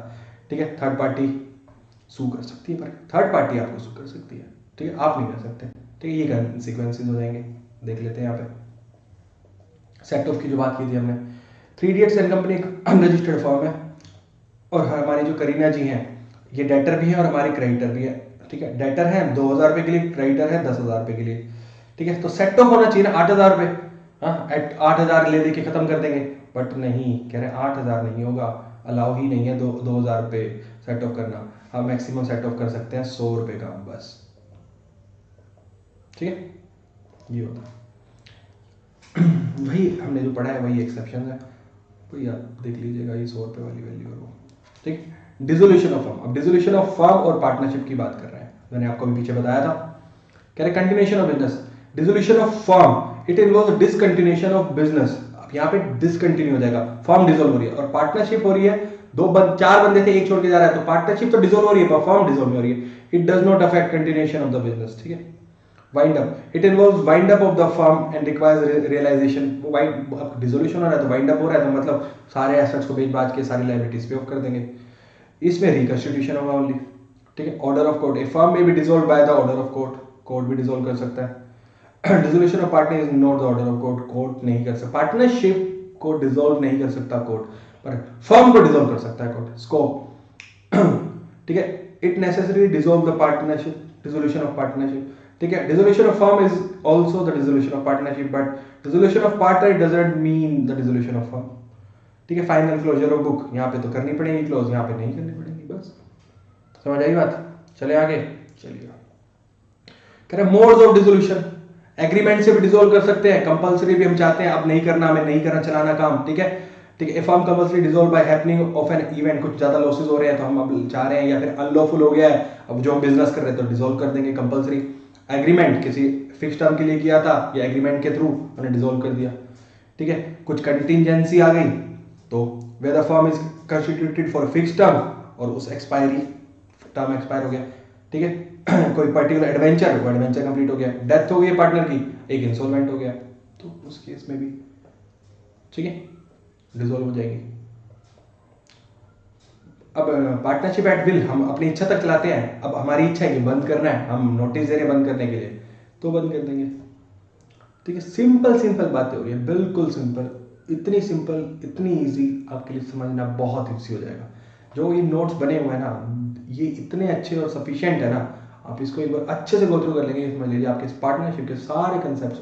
ठीक है, थर्ड पार्टी सू कर सकती है, पर थर्ड पार्टी आपको सू कर सकती है। ठीक है, आप नहीं कर सकते। ठीक है, ये सीक्वेंसेस हो जाएंगे, देख लेते हैं यहाँ पे। सेट ऑफ की जो बात की थी हमने, 3 इडियट्स एंड कंपनी एक अनरजिस्टर्ड फर्म है और हमारी जो करीना जी हैं ये डेटर भी है और हमारी क्रेडिटर भी है। ठीक है, डेटर है 2000 रुपये के लिए, क्रेडिटर है 10,000 रुपये के लिए। ठीक है, तो सेट ऑफ होना चाहिए ना 8,000 रुपये। हाँ, 8,000 ले दे के खत्म कर देंगे, बट नहीं, कह रहे हैं 8,000 नहीं होगा, अलाउ ही नहीं है 2,000 रुपये सेट ऑफ करना। हम मैक्सिमम सेट ऑफ कर सकते हैं 100 रुपये का बस। ठीक है, ये होता है। वही हमने जो पढ़ा है वही एक्सेप्शन है, वही आप देख लीजिएगा, ये 100 रुपये वाली वैल्यू है वो। ठीक, डिसोल्यूशन ऑफ फर्म। अब डिसोल्यूशन ऑफ फर्म और पार्टनरशिप की बात कर रहे हैं, मैंने आपको भी पीछे बताया था। कह रहे continuation of business, dissolution of firm it involves discontinuation of business. अब यहाँ पे डिसकंटिन्यू हो जाएगा, फर्म डिसोल्व हो रही है और पार्टनरशिप हो रही है, 4 बंदे थे, एक छोड़ के जा रहा है, तो पार्टनरशिप तो डिसोल्व हो रही है पर फर्म डिसोल्व नहीं हो रही है। It does not affect continuation of the business. ठीक है, wind up, it involves wind up of the firm and requires realisation. Dissolution हो रहा है तो वाइंड अप हो रहा है, तो मतलब सारे एसेट्स को बेच बाज के सारी लायबिलिटीज पे ऑफ कर देंगे। इसमें रिकंस्टिट्यूशन होगा ओनली। ठीक है, order of court, a firm may be dissolve by the order of court, court भी डिसॉल्व कर सकता है। Dissolution of partner is not the order of court, court नहीं कर सकता, पार्टनरशिप को डिसॉल्व नहीं कर सकता कोर्ट, पर फर्म को डिसॉल्व कर सकता है कोर्ट। स्कोप, ठीक है, it necessary dissolve the partnership, dissolution of partnership. ठीक है, dissolution of firm is also the dissolution of partnership, but dissolution of partner doesn't mean the dissolution of firm. ठीक है, फाइनल क्लोजर ऑफ बुक, यहाँ पे तो करनी पड़ेगी close, यहाँ पे नहीं करनी पड़ेगी, बस समझ आई बात। चले आगे, चलिए। कह रहे मोड्स ऑफ डिसोल्यूशन, एग्रीमेंट से भी डिसॉल्व कर सकते हैं, कंपलसरी भी हम चाहते हैं अब नहीं करना, हमें नहीं करना चलाना काम। ठीक है, ठीक है, firm compulsory dissolve by happening of an event, कुछ ज्यादा लॉसेस हो रहे हैं तो हम अब चाह रहे हैं, या फिर अनलॉफुल हो गया है अब जो हम बिजनेस कर रहे हैं तो डिसॉल्व कर देंगे कंपलसरी। एग्रीमेंट किसी फिक्स टर्म के लिए किया था, या एग्रीमेंट के थ्रू हमने डिसॉल्व कर दिया। ठीक है, कुछ कंटिजेंसी आ गई तो where the firm is constituted for fix term और उस एक्सपायरी टर्म एक्सपायर हो गया। ठीक है, कोई पर्टिकुलर एडवेंचर, वो एडवेंचर कंप्लीट हो गया, डेथ हो गई पार्टनर की, एक इंसॉल्वेंट हो गया, तो उस केस में भी ठीक है डिसॉल्व हो जाएगी। अब पार्टनरशिप एट विल, हम अपनी इच्छा तक चलाते हैं, अब हमारी इच्छा है कि बंद करना है, हम नोटिस दे रहे हैं बंद करने के लिए तो बंद कर देंगे। ठीक है, सिंपल सिंपल बातें हो रही है, बिल्कुल सिंपल, इतनी सिंपल, इतनी इजी, आपके लिए समझना बहुत इजी हो जाएगा। जो ये नोट्स बने हुए हैं ना, ये इतने अच्छे और सफिशिएंट है ना, आप इसको एक बार अच्छे से गो थ्रू कर लेंगे, समझ लीजिए आपके पार्टनरशिप के सारे कंसेप्ट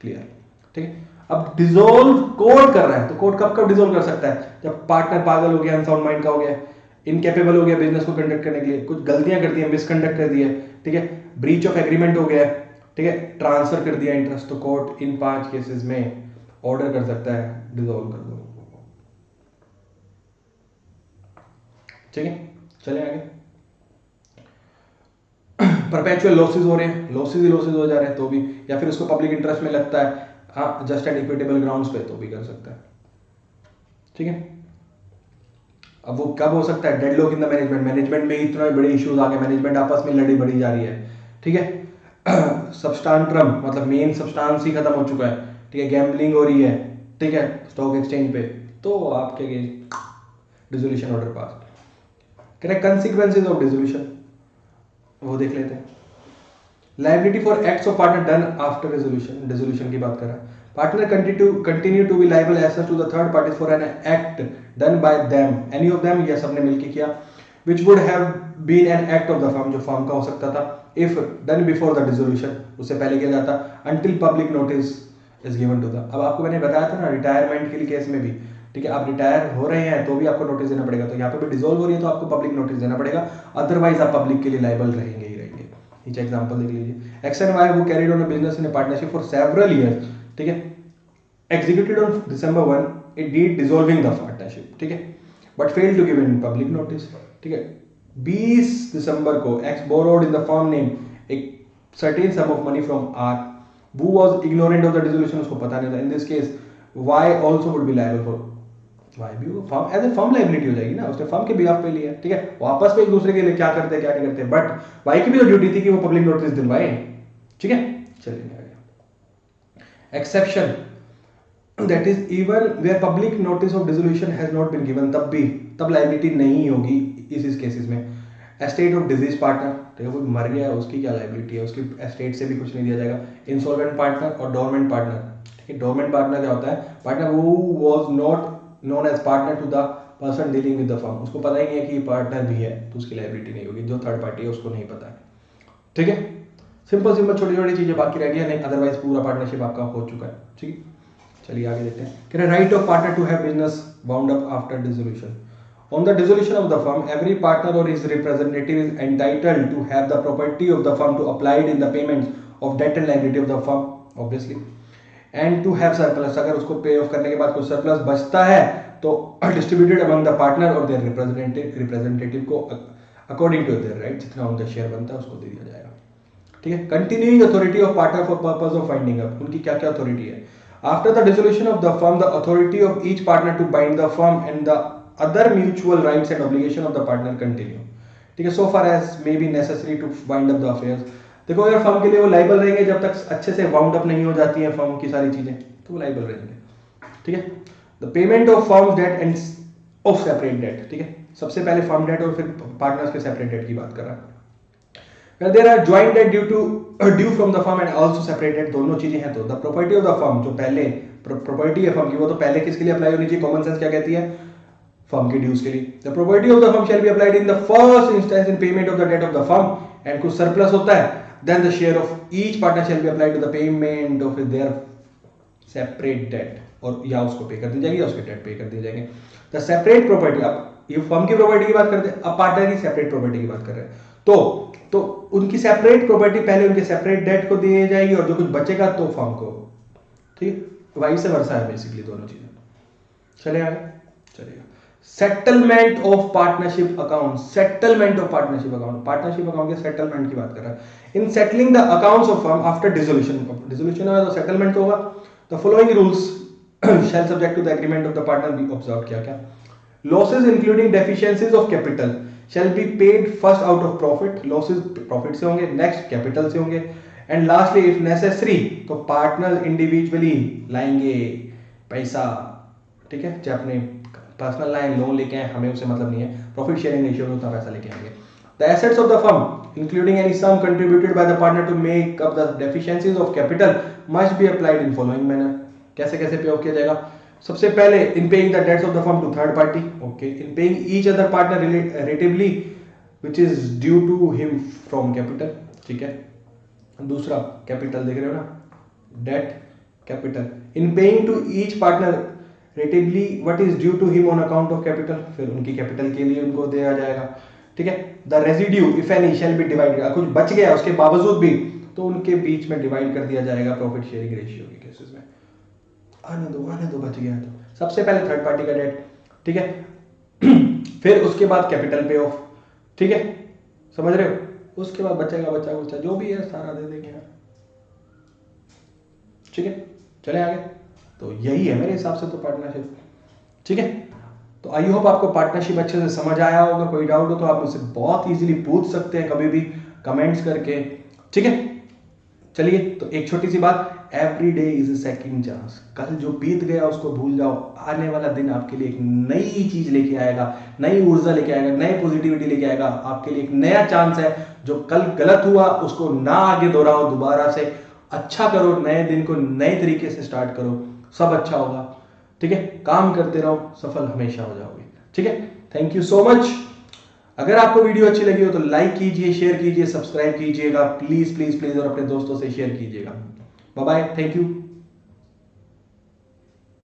क्लियर। ठीक है, अब डिसॉल्व कोर्ट कर रहा है तो कोर्ट कब कब डिसॉल्व कर सकता है, जब पार्टनर पागल हो गया, अनसाउंड माइंड का हो गया, इनकेपेबल हो गया बिजनेस को कंडक्ट करने के लिए, कुछ गलतियां कर दी है, मिसकंडक्ट कर दी है। ठीक है, ब्रीच ऑफ एग्रीमेंट हो गया है, ठीक है, ट्रांसफर कर दिया इंटरेस्ट, तो कोर्ट इन 5 केसेस में ऑर्डर कर सकता है डिसॉल्व कर दो। ठीक है, चले आगे। परपेचुअल लॉसेस हो रहे हैं, लॉसेस ही लॉसेस हो जा रहे हैं तो भी, या फिर उसको पब्लिक इंटरेस्ट में लगता है, हाँ जस्ट एंड इक्विटेबल ग्राउंड्स पे, तो भी कर सकता है। ठीक है, अब वो कब हो सकता है, deadlock in the management, management में इतने बड़े इश्यूज आ गए, मैनेजमेंट आपस में लड़ी बड़ी जा रही है। ठीक है, सबस्टांट्रम मतलब मेन सबस्टांस ही खत्म हो चुका है। ठीक है, गैम्बलिंग हो रही है, ठीक है, स्टॉक एक्सचेंज पे, तो आपके डिसोल्यूशन ऑर्डर पास। कह रहे कंसिक्वेंसेज ऑफ डिसोल्यूशन, वो देख लेते हैं। Liability for acts of partner done after dissolution, dissolution की बात कर रहा है। Partner continue to be liable as such to the third parties for an act done by them, any of them, या सबने मिलकर किया, which would have been an act of the firm, जो फर्म का हो सकता था, if done before the dissolution, उससे पहले किया जाता, until public notice is given to the। अब आपको मैंने बताया था ना रिटायरमेंट के लिए केस में भी, ठीक है, आप रिटायर हो रहे हैं तो भी आपको नोटिस देना पड़ेगा, तो यहाँ पे भी डिसॉल्व हो रही है तो आपको पब्लिक नोटिस देना पड़ेगा, अदरवाइज आप पब्लिक के लिए लाइबल रहेंगे ही रहेंगे। नीचे एग्जांपल देख लीजिए। X and Y who carried on a business in a partnership for several years, ठीक है, executed on December 1 a deed dissolving the partnership, ठीक है, but failed to give in public notice। ठीक है, 20 दिसंबर को X borrowed in the firm name a certain sum of money from R who was ignorant of the dissolution, उसको पता नहीं था। In this case Y also would be liable for, Y भी वो firm as a firm liability हो जाएगी ना, उसने फर्म के बिहाफ पे लिया, ठीक है, वापस में एक दूसरे के लिए क्या करते हैं क्या नहीं करते, बट Y की भी तो ड्यूटी थी कि वो पब्लिक नोटिस दिलवाए। ठीक है, चलिए आगे। Exception that is even where public notice of dissolution has not been given, तब लाइबिलिटी नहीं होगी इस केसेस में। एस्टेट ऑफ डिजीज पार्टनर, देखो कोई मर गया है उसकी क्या लाइबिलिटी है, उसकी एस्टेट से भी कुछ नहीं दिया जाएगा। इंसॉल्वेंट पार्टनर और डोरमेंट पार्टनर, ठीक है। डोरमेंट पार्टनर क्या होता है, partner who was not known as partner to the person dealing with the firm, उसको पता ही नहीं है कि पार्टनर भी है तो उसकी लाइबिलिटी नहीं होगी। जो थर्ड पार्टी है उसको नहीं पता है, ठीक है। सिंपल छोटी छोटी चीजें बाकी रह गई नहीं, अदरवाइज पूरा पार्टनरशिप आपका हो चुका है, ठीक है। चलिए आगे देखते हैं। कह रहे right of partner to have business wound up after dissolution. On the dissolution of the firm, every partner or his representative is entitled to have the property of the firm to applied in the payments of debt and liability of the firm, obviously, and to have surplus. अगर उसको पे of करने के बाद कुछ surplus बचता है तो distributed among the partner or their representative को according to their right, जितना उनका शेयर बनता है उसको दे दिया जाएगा, ठीक है। Continuing authority of partner for purpose of winding up, उनकी क्या क्या authority है। After the dissolution of the firm, the authority of each partner to bind the firm and the other mutual rights and obligation of the partner continue, ठीक है, so far as may be necessary to wind up the affairs। देखो अगर firm के लिए वो liable रहेंगे जब तक अच्छे से वाउंड अप नहीं हो जाती है फर्म की सारी चीजें, तो वो लाइबल रहेंगे, ठीक है। The payment of firm debt and of separate debt, ठीक है। सबसे पहले फर्म डेट और फिर पार्टनर्स के सेपरेट डेट की बात कर रहा है। There are joint debt due from the firm and also separated, दोनों चीजें हैं। तो the property of the firm, जो पहले प्रॉपर्टी है फर्म की, वो तो पहले किसके लिए अप्लाई होनी चाहिए, कॉमन सेंस क्या कहती है, फर्म के ड्यूज के लिए। The property of the firm shall be applied in the first instance in payment of the date of the firm and कुछ सरप्लस होता है, then the share of each partner shall be applied to the payment of their separate debt, और या उसको पे कर दी जाएगी या उसके डेट पे कर दिए जाएंगे। द सेपरेट प्रॉपर्टी, अब ये फर्म की प्रॉपर्टी की बात करते हैं, अब पार्टनर की सेपरेट प्रॉपर्टी की बात कर रहे हैं। तो उनकी सेपरेट प्रॉपर्टी पहले उनके सेपरेट डेट को दी जाएगी और जो कुछ बचेगा तो फर्म को, ठीक है। वाइस वर्सा है बेसिकली दोनों चीजें। चले आगे, चलेगा। Settlement of partnership account, settlement of partnership account, partnership account के सेटलमेंट की बात कर रहा है। In settling the accounts of firm after dissolution, dissolution है तो सेटलमेंट तो होगा। The following rules shall subject to the agreement of the partner be observe, क्या क्या। Losses including deficiencies of capital shall be paid first out of profit, losses profit से होंगे, next capital से होंगे, एंड लास्टली इफ नेसेसरी तो partner individually लाएंगे पैसा, ठीक है। चाहे अपने पर्सनल लाइन लोन लेके आए, हमें उससे मतलब नहीं है, प्रॉफिट शेयरिंग रेशियो में उतना पैसा लेके आएंगे। The assets of the firm including any sum contributed by the partner to make up the deficiencies of capital must be applied in following manner, कैसे कैसे पे ऑफ किया जाएगा। सबसे पहले in paying the debts of the firm to third party, okay, in paying each other partner relatively which is due to him from capital, ठीक है। दूसरा capital देख रहे हो ना, debt capital, in paying to each partner relatively what is due to him on account of capital, फिर उनकी capital के लिए उनको दिया जाएगा, ठीक है। The residue if any shall be divided, कुछ बच गया उसके बावजूद भी तो उनके बीच में डिवाइड कर दिया जाएगा प्रॉफिट शेयरिंग रेशियो के केसेस में। आने दो बच गया तो सबसे पहले थर्ड पार्टी का डेट, ठीक है, फिर उसके बाद कैपिटल पे ऑफ, ठीक है, समझ रहे हो। उसके बाद बचेगा बचा जो भी है सारा दे देंगे, ठीक है। चले आगे, तो यही है मेरे हिसाब से तो पार्टनरशिप, ठीक है। तो आई होप आपको पार्टनरशिप अच्छे से समझ आया होगा। कोई डाउट हो तो आप मुझसे बहुत इजीली पूछ सकते हैं कभी भी कमेंट्स करके, ठीक है। चलिए, तो एक छोटी सी बात, every day is a second chance. कल जो बीत गया उसको भूल जाओ, आने वाला दिन आपके लिए एक नई चीज लेके आएगा, नई ऊर्जा लेके आएगा, नई पॉजिटिविटी लेके आएगा। आपके लिए एक नया चांस है, जो कल गलत हुआ उसको ना आगे दोहराओ, दोबारा से अच्छा करो, नए दिन को नए तरीके से स्टार्ट करो, सब अच्छा होगा, ठीक है। काम करते रहो, सफल हमेशा हो जाओगे, ठीक है। Thank you so much. अगर आपको वीडियो अच्छी लगी हो तो लाइक कीजिए, शेयर कीजिए, सब्सक्राइब कीजिएगा, प्लीज प्लीज प्लीज, और अपने दोस्तों से शेयर कीजिएगा। Bye bye, thank you.